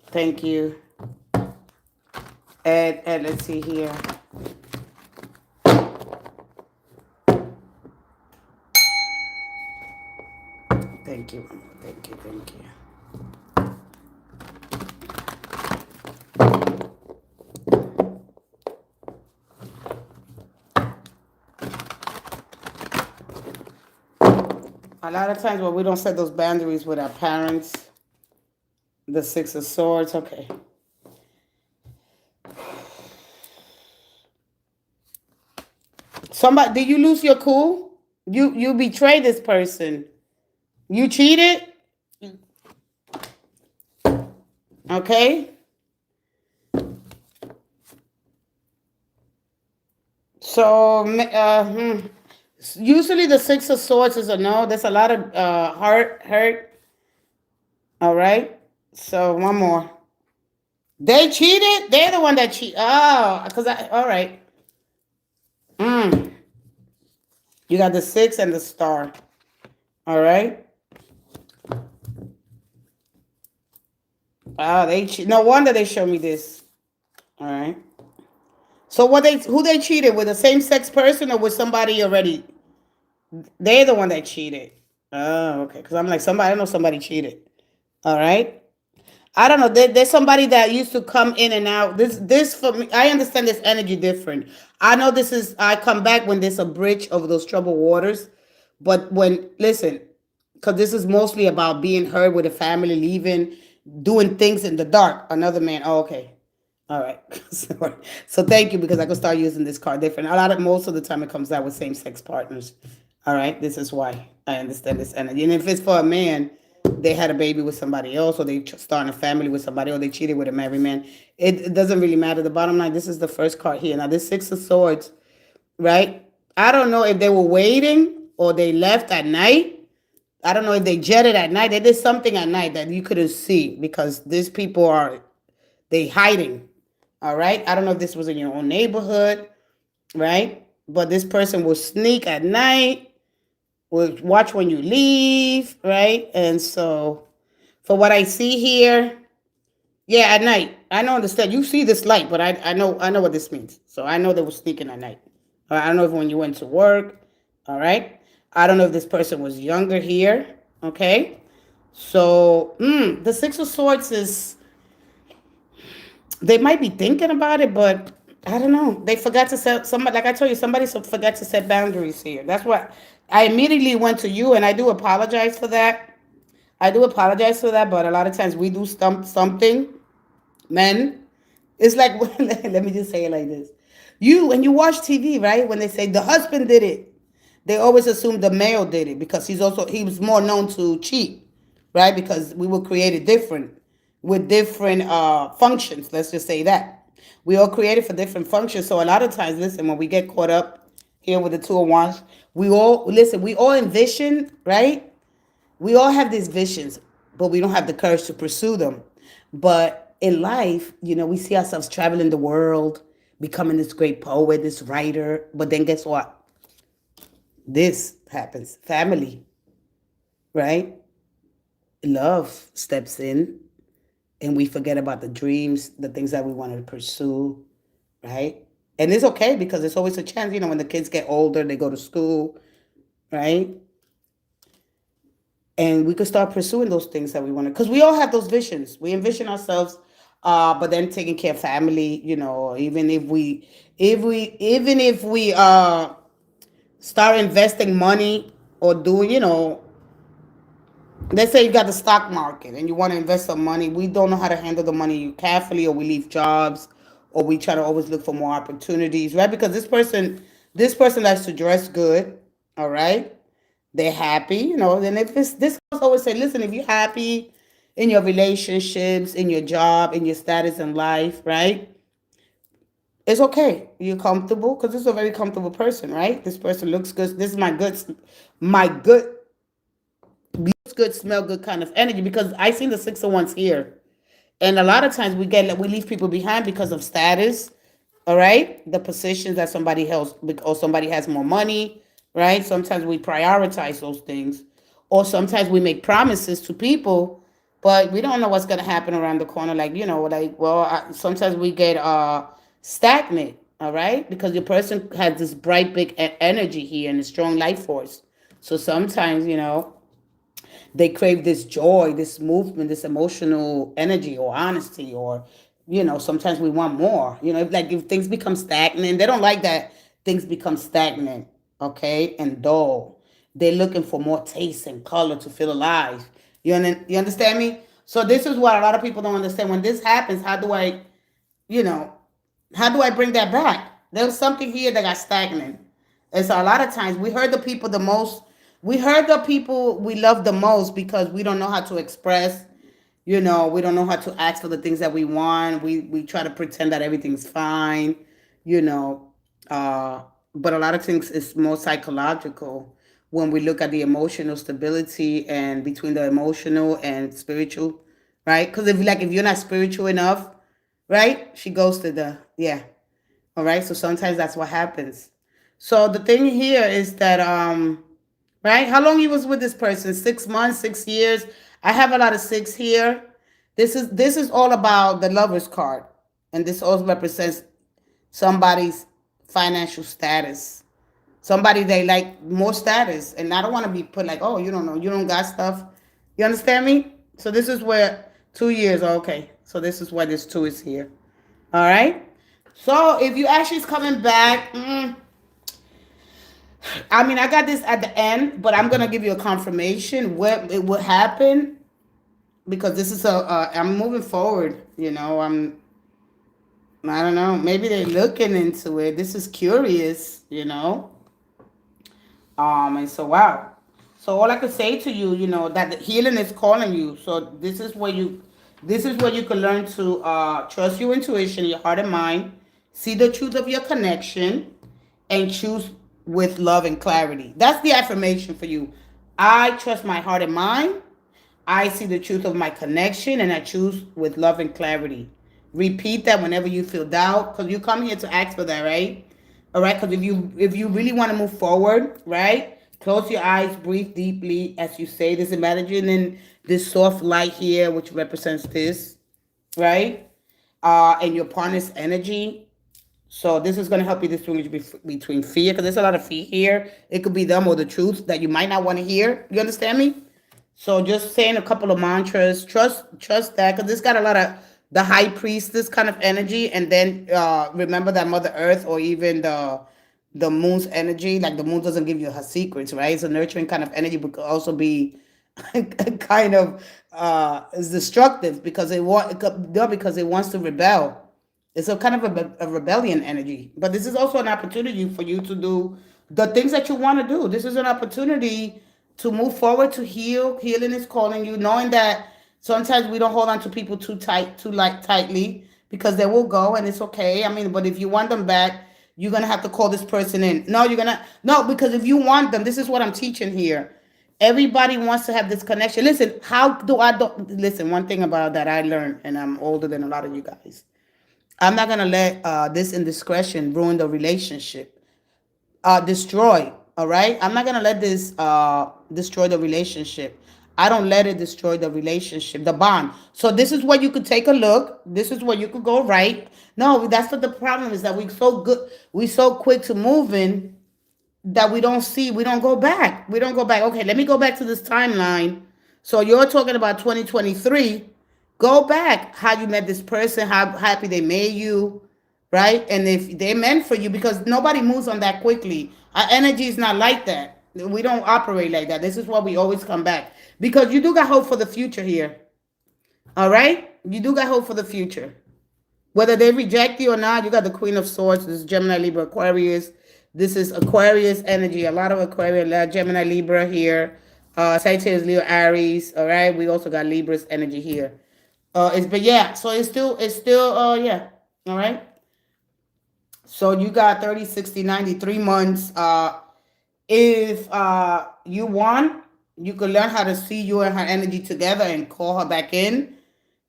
[SPEAKER 1] Thank you. And let's see here. Thank you, Mama. Thank you, thank you. A lot of times when we don't set those boundaries with our parents, the Six of Swords, okay. Somebody, did you lose your cool? You betrayed this person. You cheated? Okay. So, usually the Six of Swords is a no. There's a lot of hurt. All right. So one more. They cheated. They're the one that cheat. Oh, all right. You got the 6 and the star. All right. They cheat. No wonder they show me this. All right. So who they cheated with? The same sex person or with somebody already? They're the one that cheated. Oh, okay. Because I'm like I don't know somebody cheated. All right. I don't know. There's somebody that used to come in and out. This for me, I understand this energy different. I know this is. I come back when there's a bridge over those troubled waters, but listen, because this is mostly about being heard with a family, leaving, doing things in the dark. Another man. Oh, okay. All right. So thank you because I could start using this card different. Most of the time it comes out with same sex partners. All right. This is why I understand this energy. And if it's for a man, they had a baby with somebody else, or they started a family with somebody, or they cheated with a married man. It doesn't really matter. The bottom line, this is the first card here. Now, this Six of Swords, right? I don't know if they were waiting or they left at night. I don't know if they jetted at night. They did something at night that you couldn't see because these people they hiding. All right. I don't know if this was in your own neighborhood, right? But this person will sneak at night. Will watch when you leave, right? And so, for what I see here, yeah, at night. I don't understand. You see this light, but I know what this means. So I know they were sneaking at night. I don't know if when you went to work, all right? I don't know if this person was younger here, okay? So, the Six of Swords is, they might be thinking about it, but I don't know. They forgot to set somebody. Like I told you, somebody forgot to set boundaries here. That's what I immediately went to you, and I do apologize for that. But a lot of times we do something, men. It's like let me just say it like this: when you watch TV, right? When they say the husband did it, they always assume the male did it because he was more known to cheat, right? Because we were created different with different functions. Let's just say that we all created for different functions. So a lot of times, listen, when we get caught up here with the Two of Wands, we all envision, right? We all have these visions, but we don't have the courage to pursue them. But in life, we see ourselves traveling the world, becoming this great poet, this writer. But then guess what? This happens. Family, right? Love steps in, and we forget about the dreams, the things that we wanted to pursue, right? And it's okay because it's always a chance, when the kids get older, they go to school, right? And we could start pursuing those things that we want to, because we all have those visions. We envision ourselves, but then taking care of family, even if we start investing money or doing, let's say you got the stock market and you want to invest some money. We don't know how to handle the money carefully, or we leave jobs, or we try to always look for more opportunities, right? Because this person likes to dress good, all right? They're happy, Then if this always say, listen, if you're happy in your relationships, in your job, in your status in life, right? It's okay. You're comfortable because this is a very comfortable person, right? This person looks good. This is my good, looks good, smell good kind of energy, because I seen the Six of Wands here. And a lot of times we leave people behind because of status, all right? The positions that somebody else, or somebody has more money, right? Sometimes we prioritize those things. Or sometimes we make promises to people but we don't know what's gonna happen around the corner. Like, like, well, sometimes we get stagnant. All right, because your person has this bright big energy here and a strong life force. So sometimes, they crave this joy, this movement, this emotional energy or honesty, or sometimes we want more. If things become stagnant, they don't like that things become stagnant, okay, and dull. They're looking for more taste and color to feel alive. You understand me? So this is what a lot of people don't understand. When this happens, you know, how do I bring that back? There was something here that got stagnant. And so a lot of times we hurt the people the most. We hurt the people we love the most because we don't know how to express. We don't know how to ask for the things that we want. We try to pretend that everything's fine. You know, uh, but a lot of things is more psychological when we look at the emotional stability and between the emotional and spiritual, right? Because if you're not spiritual enough, right? She goes to the, yeah. All right. So sometimes that's what happens. So the thing here is that, right? How long you was with this person? 6 months, 6 years. I have a lot of six here. This is all about the lover's card. And this also represents somebody's financial status. Somebody they like more status. And I don't want to be put like, oh, you don't know, you don't got stuff. You understand me? So this is where 2 years, okay. So this is why this two is here. All right. So if you actually is coming back, I mean, I got this at the end, but I'm gonna give you a confirmation what it would happen because this is I'm moving forward. I don't know. Maybe they're looking into it. This is curious. And so wow. So all I could say to you, that the healing is calling you. So this is where you can learn to trust your intuition, your heart and mind, see the truth of your connection, and choose with love and clarity. That's the affirmation for you. I trust my heart and mind. I see the truth of my connection, and I choose with love and clarity. Repeat that whenever you feel doubt, because you come here to ask for that, right? All right, because if you really want to move forward, right? Close your eyes, breathe deeply as you say this. Imagine in this soft light here, which represents this, right? And your partner's energy. So this is going to help you distinguish between fear, because there's a lot of fear here. It could be them or the truth that you might not want to hear. You understand me? So just saying a couple of mantras, trust that, because this got a lot of the high priestess kind of energy, and then remember that Mother Earth or even the moon's energy. Like the moon doesn't give you her secrets, right? It's a nurturing kind of energy, but could also be kind of is destructive because because it wants to rebel. It's a kind of a rebellion energy. But this is also an opportunity for you to do the things that you want to do. This is an opportunity to move forward, to heal. Healing is calling you, knowing that sometimes we don't hold on to people too tight, tightly, because they will go and it's okay. I mean, but if you want them back, you're gonna have to call this person in. No, because if you want them, this is what I'm teaching here. Everybody wants to have this connection. Listen, how do I don't listen? One thing about that I learned, and I'm older than a lot of you guys. I'm not gonna let this indiscretion ruin the relationship, destroy. All right, I'm not gonna let this destroy the relationship. I don't let it destroy the relationship, the bond. So this is where you could take a look. This is where you could go right. No, that's what the problem is, that we so good, we so quick to move in that we don't go back. We don't go back. Okay, let me go back to this timeline. So you're talking about 2023. Go back how you met this person, how happy they made you, right? And if they meant for you, because nobody moves on that quickly. Our energy is not like that. We don't operate like that. This is why we always come back. Because you do got hope for the future here. All right? You do got hope for the future. Whether they reject you or not, you got the Queen of Swords. This is Gemini, Libra, Aquarius. This is Aquarius energy. A lot of Aquarius, a lot of Gemini, Libra here. Sagittarius, Leo, Aries. All right. We also got Libra's energy here. But yeah. So it's still. Yeah. All right. So you got 30, 60, 93 months. If you want, you could learn how to see you and her energy together and call her back in,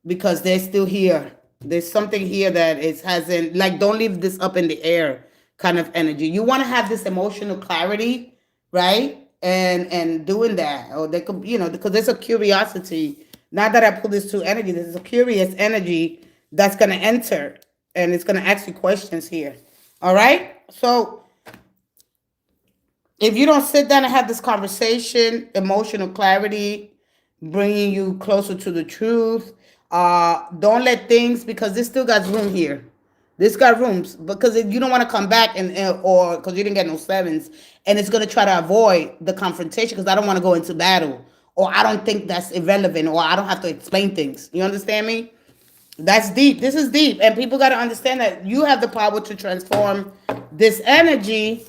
[SPEAKER 1] because they're still here. There's something here that it hasn't, like, don't leave this up in the air kind of energy. You want to have this emotional clarity, right? And doing that, or they could, because there's a curiosity Not that I pull this two energy. This is a curious energy that's going to enter. And it's going to ask you questions here. All right? So if you don't sit down and have this conversation, emotional clarity, bringing you closer to the truth, don't let things, because this still got room here. This got rooms because you don't want to come back or because you didn't get no sevens, and it's going to try to avoid the confrontation because I don't want to go into battle, or I don't think that's irrelevant, or I don't have to explain things. You understand me? That's deep. This is deep, and people got to understand that you have the power to transform this energy.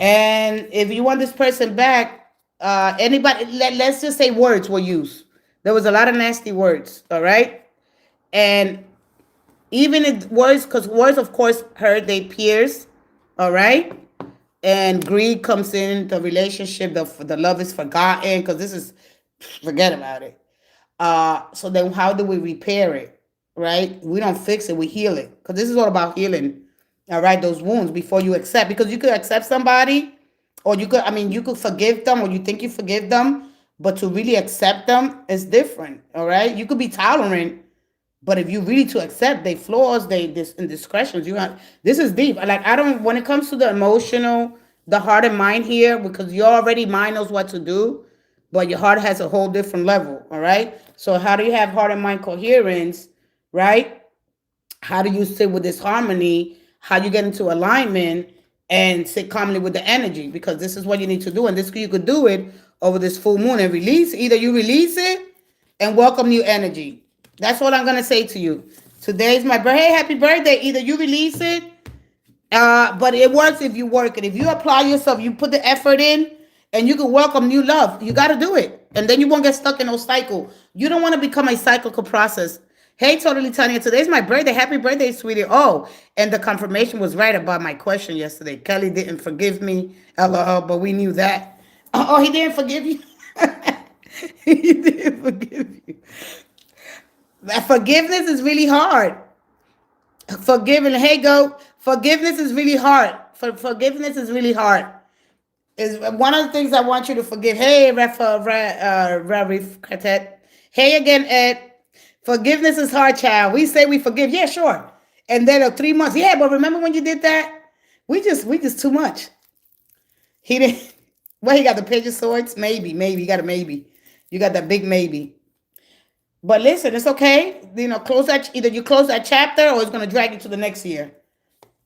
[SPEAKER 1] And if you want this person back, anybody, let's just say words were used. There was a lot of nasty words, all right? And even if words, because words, of course, hurt, they pierce, all right? And greed comes in, the relationship, the love is forgotten, because this is, forget about it. So then how do we repair it, right? We don't fix it, we heal it. Because this is all about healing, all right? Those wounds before you accept. Because you could accept somebody, or you could forgive them, or you think you forgive them, but to really accept them is different, all right? You could be tolerant, but if you really to accept their flaws, they indiscretions, this is deep. Like, I don't, when it comes to the emotional, the heart and mind here, because you already mind knows what to do, but your heart has a whole different level, all right? So how do you have heart and mind coherence, right? How do you sit with this harmony? How you get into alignment and sit calmly with the energy? Because this is what you need to do, and this you could do it over this full moon and release. Either you release it and welcome new energy. That's what I'm gonna say to you. Today's my birthday. Hey, happy birthday! Either you release it, but it works if you work it. If you apply yourself, you put the effort in, and you can welcome new love. You got to do it, and then you won't get stuck in no cycle. You don't want to become a cyclical process. Hey, totally, Tanya. Today's my birthday. Happy birthday, sweetie. Oh, and the confirmation was right about my question yesterday. Kelly didn't forgive me, LOL, but we knew that. Oh, he didn't forgive you. He didn't forgive you. That forgiveness is really hard. Forgiving, hey, go. Forgiveness is really hard. Forgiveness is really hard. Is one of the things I want you to forgive. Hey, Quartet. Hey again, Ed. Forgiveness is hard, child. We say we forgive. Yeah, sure. And then 3 months. Yeah, but remember when you did that? We just too much. He didn't. Well, he got the page of swords. Maybe. You got a maybe. You got that big maybe. But listen, it's okay. Close that. Either you close that chapter, or it's gonna drag you to the next year.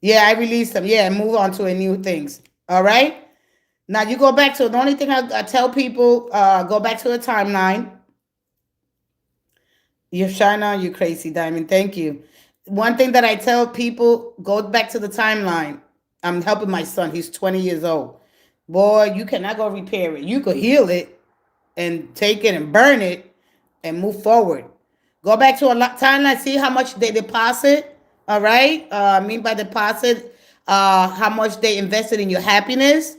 [SPEAKER 1] Yeah, I released them. Yeah, and move on to a new things. All right. Now you go back to the only thing I tell people. Go back to the timeline. You're Shina, you crazy diamond. Thank you. One thing that I tell people: go back to the timeline. I'm helping my son. He's 20 years old. Boy, you cannot go repair it. You could heal it and take it and burn it and move forward. Go back to a timeline, see how much they deposit, all right? I mean by deposit, how much they invested in your happiness,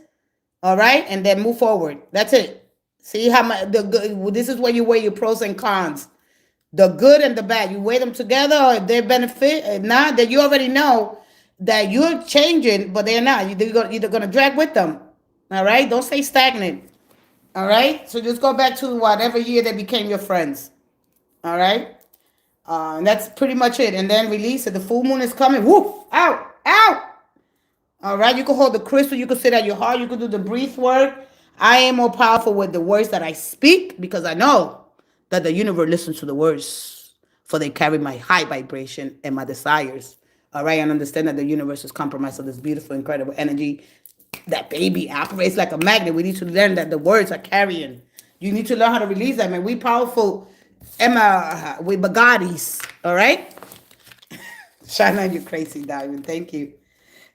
[SPEAKER 1] all right? And then move forward. That's it. See how much, this is where you weigh your pros and cons. The good and the bad, you weigh them together, or if they benefit, if not, then you already know that you're changing, but they're not. You're either going to drag with them, all right? Don't stay stagnant. All right, so just go back to whatever year they became your friends. All right, and that's pretty much it. And then release it. The full moon is coming. Woof! Out! All right, you can hold the crystal. You can sit at your heart. You can do the breath work. I am more powerful with the words that I speak because I know that the universe listens to the words, for they carry my high vibration and my desires. All right, and understand that the universe is compromised of this beautiful, incredible energy. That baby operates like a magnet. We need to learn that the words are carrying. You need to learn how to release that, man. We powerful, Emma, we Bugattis, all right? Shine, you crazy diamond. Thank you.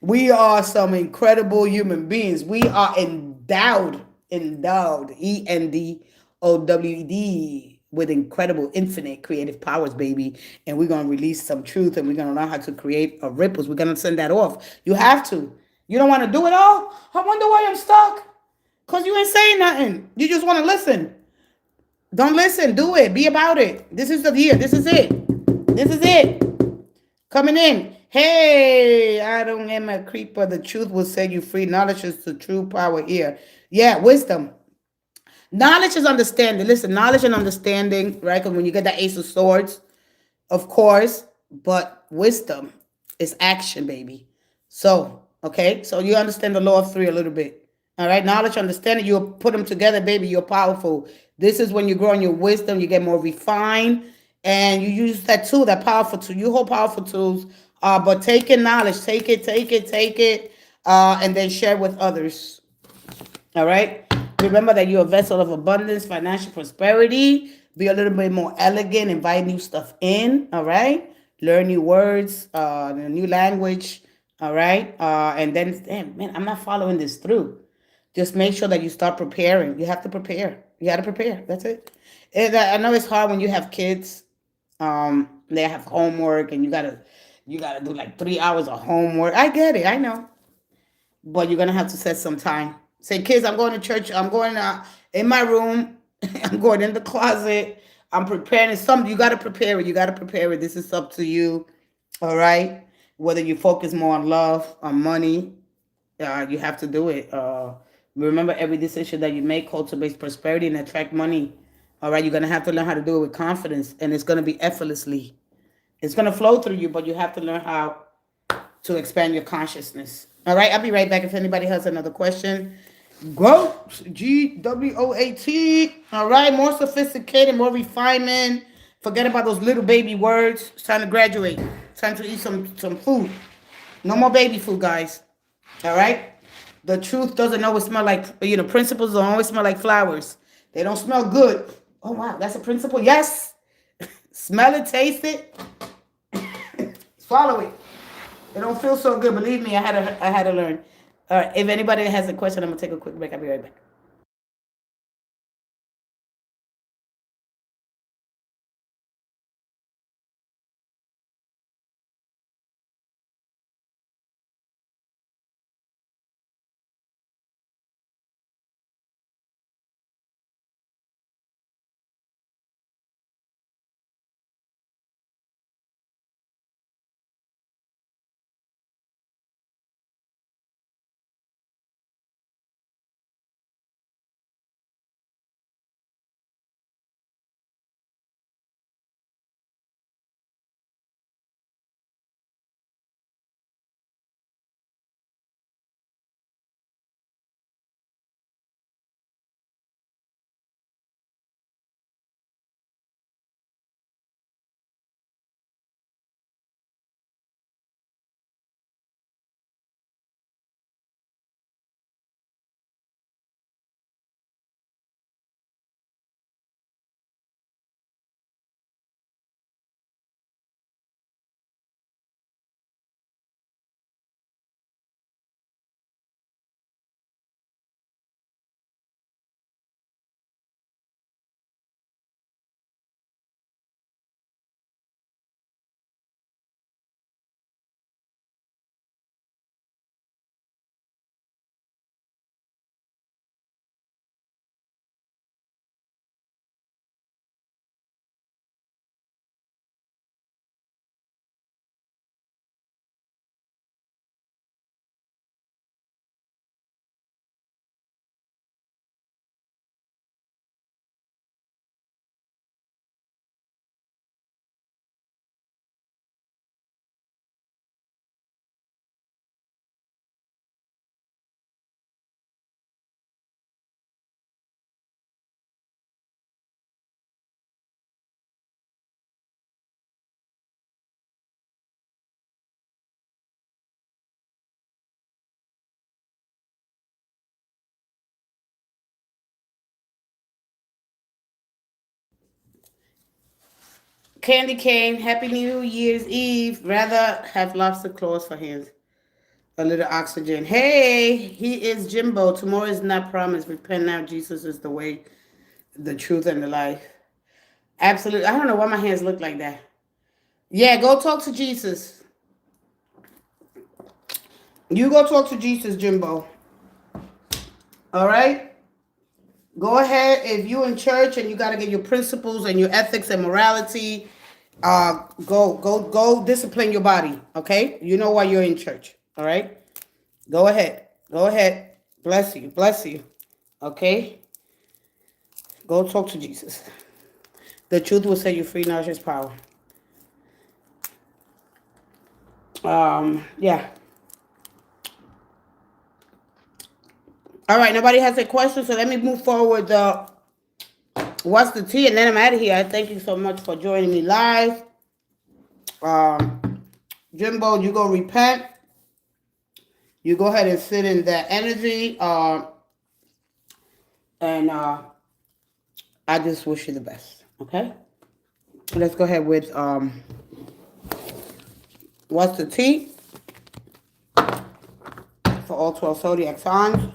[SPEAKER 1] We are some incredible human beings. We are endowed, ENDOWED, with incredible, infinite creative powers, baby. And we're going to release some truth, and we're going to learn how to create a ripples. We're going to send that off. You have to. You don't want to do it all? I wonder why I'm stuck. Because you ain't saying nothing. You just want to listen. Don't listen. Do it. Be about it. This is the year. This is it. This is it. Coming in. Hey, I don't am a creeper. The truth will set you free. Knowledge is the true power here. Yeah, wisdom. Knowledge is understanding. Listen, knowledge and understanding, right? Because when you get that Ace of Swords, of course, but wisdom is action, baby. So, okay, so you understand the law of three a little bit. All right, knowledge, understanding, you put them together, baby. You're powerful. This is when you grow in your wisdom, you get more refined, and you use that tool, that powerful tool. You hold powerful tools, but take in knowledge, take it, and then share with others. All right. Remember that you're a vessel of abundance, financial prosperity. Be a little bit more elegant. Invite new stuff in. All right. Learn new words, a new language. All right. And then, damn, man, I'm not following this through. Just make sure that you start preparing. You have to prepare. You got to prepare. That's it. And I know it's hard when you have kids. They have homework, and you gotta do like 3 hours of homework. I get it. I know, but you're gonna have to set some time. Say, kids, I'm going to church. I'm going in my room. I'm going in the closet. I'm preparing something. You gotta prepare it. You gotta prepare it. This is up to you. All right. Whether you focus more on love, on money, you have to do it. Remember, every decision that you make cultivates prosperity and attract money. All right. You're gonna have to learn how to do it with confidence, and it's gonna be effortlessly. It's gonna flow through you, but you have to learn how to expand your consciousness. All right, I'll be right back if anybody has another question. Growth, GWOAT. All right, more sophisticated, more refinement. Forget about those little baby words. It's time to graduate. It's time to eat some food. No more baby food, guys. All right? The truth doesn't always smell like, principles don't always smell like flowers. They don't smell good. Oh, wow, that's a principle? Yes. Smell it, taste it, swallow it. It don't feel so good. Believe me, I had to learn. All right. If anybody has a question, I'm gonna take a quick break. I'll be right back. Candy cane, Happy New Year's Eve. Rather have lobster claws for hands. A little oxygen. Hey, he is Jimbo. Tomorrow is not promised. Repent now. Jesus is the way, the truth, and the life. Absolutely. I don't know why my hands look like that. Yeah, go talk to Jesus. You go talk to Jesus, Jimbo. All right? Go ahead. If you in church and you got to get your principles and your ethics and morality, go discipline your body. Okay? You know why you're in church. All right? Go ahead. Go ahead. Bless you. Bless you. Okay? Go talk to Jesus. The truth will set you free, knowledge is power. Yeah. All right, nobody has a question, so let me move forward. What's the tea? And then I'm out of here. I thank you so much for joining me live. Jimbo, you go repent. You go ahead and sit in that energy. And I just wish you the best. Okay? Let's go ahead with what's the tea? For all 12 zodiac signs.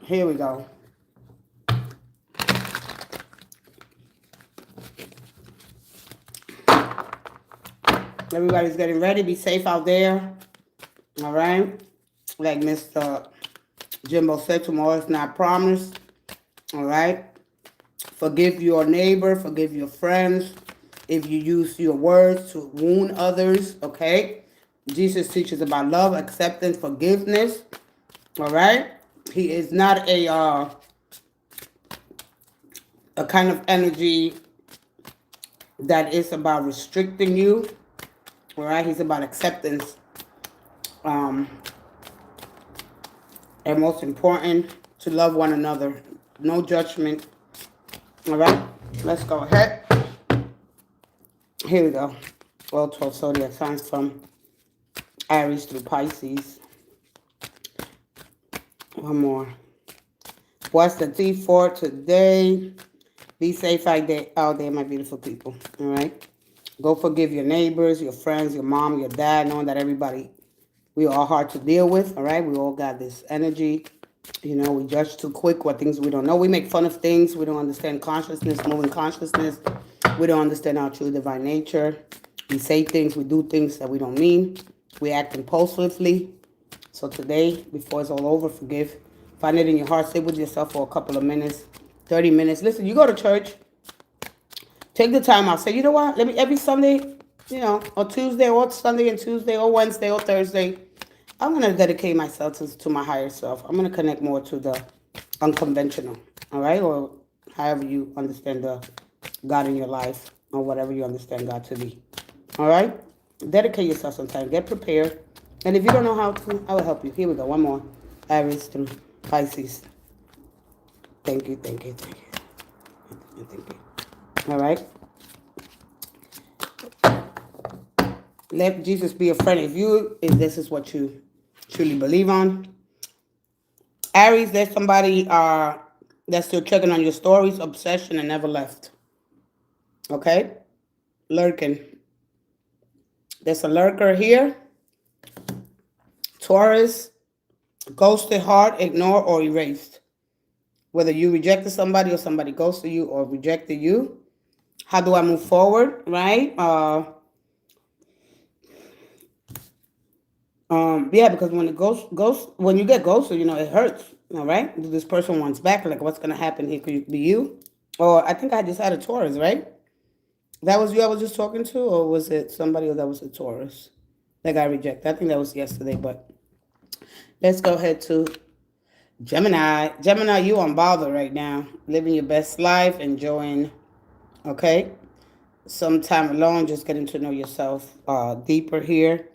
[SPEAKER 1] Here we go. Everybody's getting ready. Be safe out there. All right? Like Mr. Jimbo said, tomorrow is not promised. All right? Forgive your neighbor. Forgive your friends. If you use your words to wound others, okay? Jesus teaches about love, acceptance, forgiveness. All right? He is not a kind of energy that is about restricting you. All right? He's about acceptance. And most important, to love one another. No judgment. All right? Let's go ahead. Here we go. All 12 zodiac signs from Aries through Pisces. One more. What's the tea for today? Be safe out there, my beautiful people. All right? Go forgive your neighbors, your friends, your mom, your dad, knowing that everybody, we are hard to deal with. All right? We all got this energy. You know, we judge too quick what things we don't know. We make fun of things. We don't understand consciousness, moving consciousness. We don't understand our true divine nature. We say things, we do things that we don't mean. We act impulsively. So today, before it's all over, forgive. Find it in your heart. Sit with yourself for a couple of minutes, 30 minutes. Listen, you go to church. Take the time out. Say, you know what? Let me, every Sunday, you know, or Tuesday, or Sunday and Tuesday, or Wednesday, or Thursday, I'm going to dedicate myself to my higher self. I'm going to connect more to the unconventional, all right? Or however you understand the God in your life, or whatever you understand God to be, all right? Dedicate yourself some time. Get prepared. And if you don't know how to, I will help you. Here we go. One more. Aries through Pisces. Thank you, thank you, thank you. Thank you. All right? Let Jesus be a friend of you if this is what you truly believe on. Aries, there's somebody that's still checking on your stories, obsession, and never left. Okay? Lurking. There's a lurker here. Taurus, ghosted, heart, ignored, or erased. Whether you rejected somebody or somebody ghosted you or rejected you. How do I move forward, right? Yeah, because when when you get ghosted, you know, it hurts, all right? This person wants back, like what's going to happen here? Could it be you? Or I think I just had a Taurus, right? That was you I was just talking to, or was it somebody else that was a Taurus that got rejected? I think that was yesterday, but let's go ahead to Gemini. Gemini, you on bother right now. Living your best life, enjoying, okay? Some time alone, just getting to know yourself deeper here,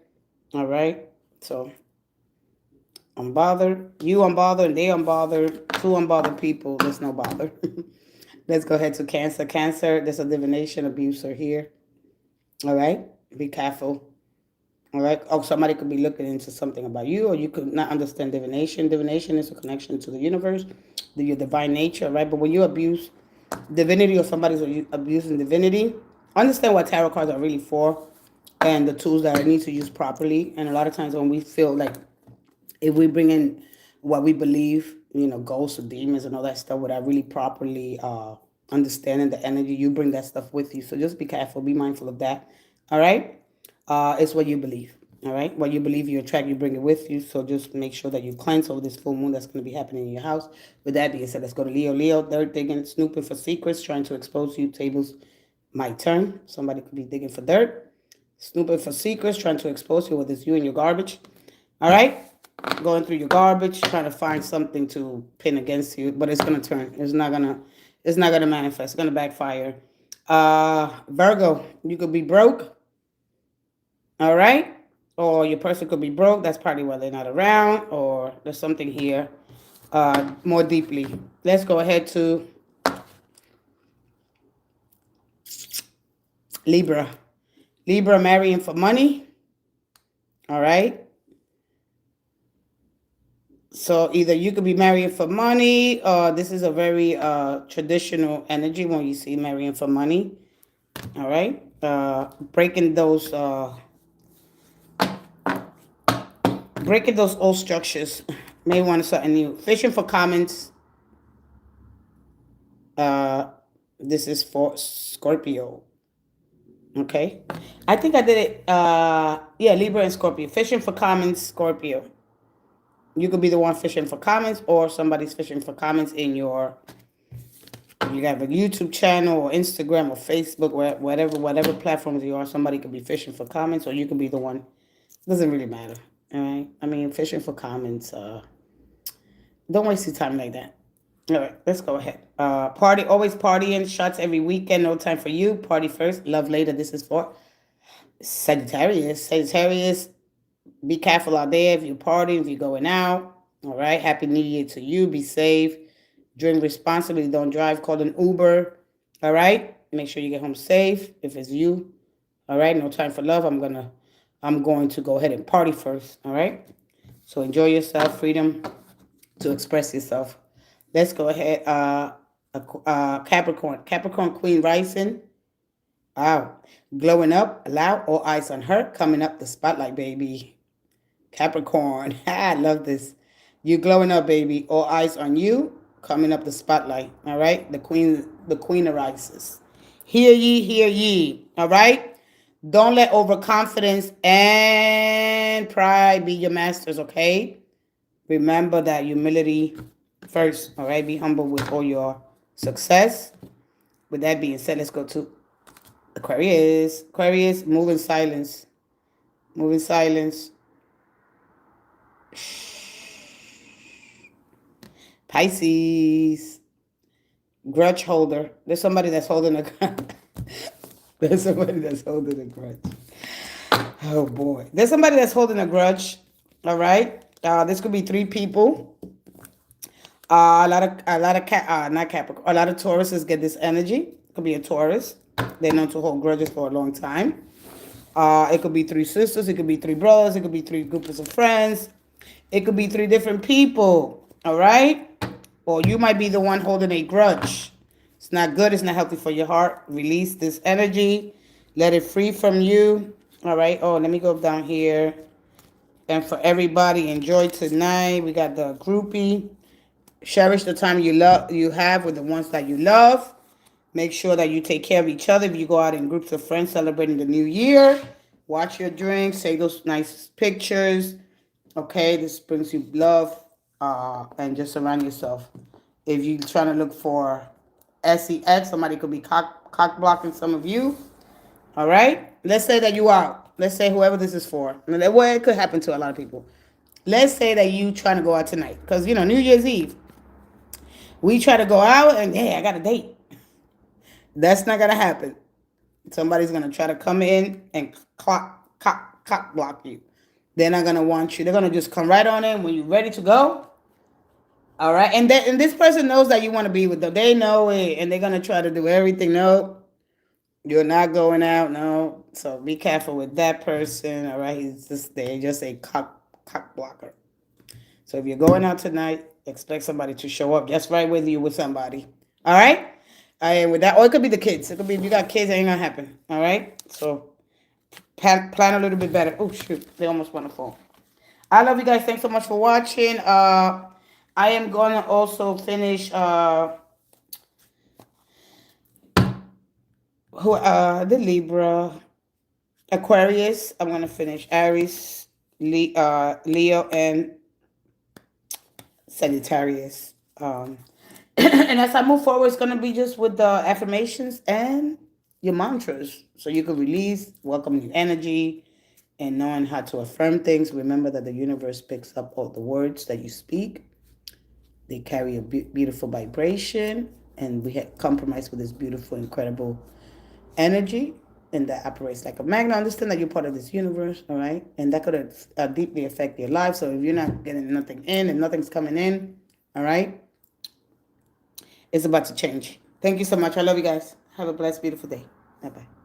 [SPEAKER 1] all right? So, unbothered. You unbothered, and they unbothered. Two unbothered people, there's no bother. Let's go ahead to Cancer. Cancer, there's a divination abuser here. All right? Be careful. All right? Oh, somebody could be looking into something about you, or you could not understand divination. Divination is a connection to the universe, your divine nature, right? But when you abuse divinity or somebody's abusing divinity, understand what tarot cards are really for and the tools that I need to use properly. And a lot of times when we feel like if we bring in what we believe, you know, ghosts or demons and all that stuff without really properly understanding the energy, you bring that stuff with you. So just be careful, be mindful of that. All right? It's what you believe. All right? What you believe, you attract, you bring it with you. So just make sure that you cleanse over this full moon that's going to be happening in your house. With that being said, let's go to Leo. Leo, dirt digging, snooping for secrets, trying to expose you. Tables might turn. Somebody could be digging for dirt. Snooping for secrets, trying to expose you, whether it's you and your garbage. All right? going through your garbage, trying to find something to pin against you, but it's gonna turn. It's not gonna manifest. It's gonna backfire. Virgo, you could be broke, all right? Or your person could be broke. That's probably why they're not around, or there's something here more deeply. Let's go ahead to Libra. Libra marrying for money, all right? So either you could be marrying for money, or this is a very traditional energy when you see marrying for money, all right? Breaking those old structures. May want something new. Fishing for comments. This is for Scorpio. Okay. I think I did it. Yeah, Libra and Scorpio. Fishing for comments, Scorpio. You could be the one fishing for comments, or somebody's fishing for comments in your. You have a YouTube channel or Instagram or Facebook, whatever platforms you are. Somebody could be fishing for comments, or you could be the one. It doesn't really matter. All right. I mean, fishing for comments. Don't waste your time like that. All right, let's go ahead. Party, always partying, shots every weekend, no time for you. Party first, love later. This is for Sagittarius. Sagittarius, be careful out there if you're partying, if you're going out. All right, Happy New Year to you. Be safe. Drink responsibly. Don't drive. Call an Uber. All right, make sure you get home safe if it's you. All right, no time for love. I'm going to go ahead and party first. All right, so enjoy yourself. Freedom to express yourself. Let's go ahead. Capricorn. Capricorn Queen rising. Wow. Glowing up. Allow all eyes on her. Coming up the spotlight, baby. Capricorn. I love this. You glowing up, baby. All eyes on you. Coming up the spotlight. All right. The queen arises. Hear ye, hear ye. All right. Don't let overconfidence and pride be your masters, okay? Remember that humility first, all right? Be humble with all your success. With that being said, let's go to Aquarius. Aquarius, move in silence. Move in silence. Pisces, grudge holder. There's somebody that's holding a There's somebody that's holding a grudge. Oh boy. There's somebody that's holding a grudge. All right. This could be 3 people. A lot of not Capricorn. A lot of Tauruses get this energy. It could be a Taurus. They're known to hold grudges for a long time. It could be 3 sisters. It could be 3 brothers. It could be 3 groups of friends. It could be 3 different people. All right. Or you might be the one holding a grudge. It's not good. It's not healthy for your heart. Release this energy. Let it free from you. All right. Oh, let me go down here. And for everybody, enjoy tonight. We got the groupie. Cherish the time you have with the ones that you love. Make sure that you take care of each other. If you go out in groups of friends celebrating the new year, watch your drinks. Say those nice pictures. Okay, this brings you love. And just surround yourself. If you're trying to look for sex, somebody could be cock blocking some of you. All right. Let's say that you are. Let's say whoever this is for. Well, it could happen to a lot of people. Let's say that you trying to go out tonight. Because, New Year's Eve. We try to go out and, hey, I got a date. That's not going to happen. Somebody's going to try to come in and cock block you. They're not going to want you. They're going to just come right on in when you're ready to go. All right. And this person knows that you want to be with them. They know it. And they're going to try to do everything. No, you're not going out. No. So be careful with that person. All right. They're just a cock blocker. So if you're going out tonight, expect somebody to show up just right with you with somebody. All right. And with that, or it could be the kids. It could be if you got kids, it ain't going to happen. All right. So plan a little bit better. Oh, shoot. They almost want to fall. I love you guys. Thanks so much for watching. I am going to also finish the Libra, Aquarius. I'm going to finish Aries, Leo, and Sagittarius. And as I move forward, it's going to be just with the affirmations and your mantras. So you can release, welcome new energy, and knowing how to affirm things. Remember that the universe picks up all the words that you speak. They carry a beautiful vibration, and we have compromised with this beautiful, incredible energy, and that operates like a magnet. Understand that you're part of this universe, all right? And that could deeply affect your life. So if you're not getting nothing in and nothing's coming in, all right, it's about to change. Thank you so much. I love you guys. Have a blessed, beautiful day. Bye-bye.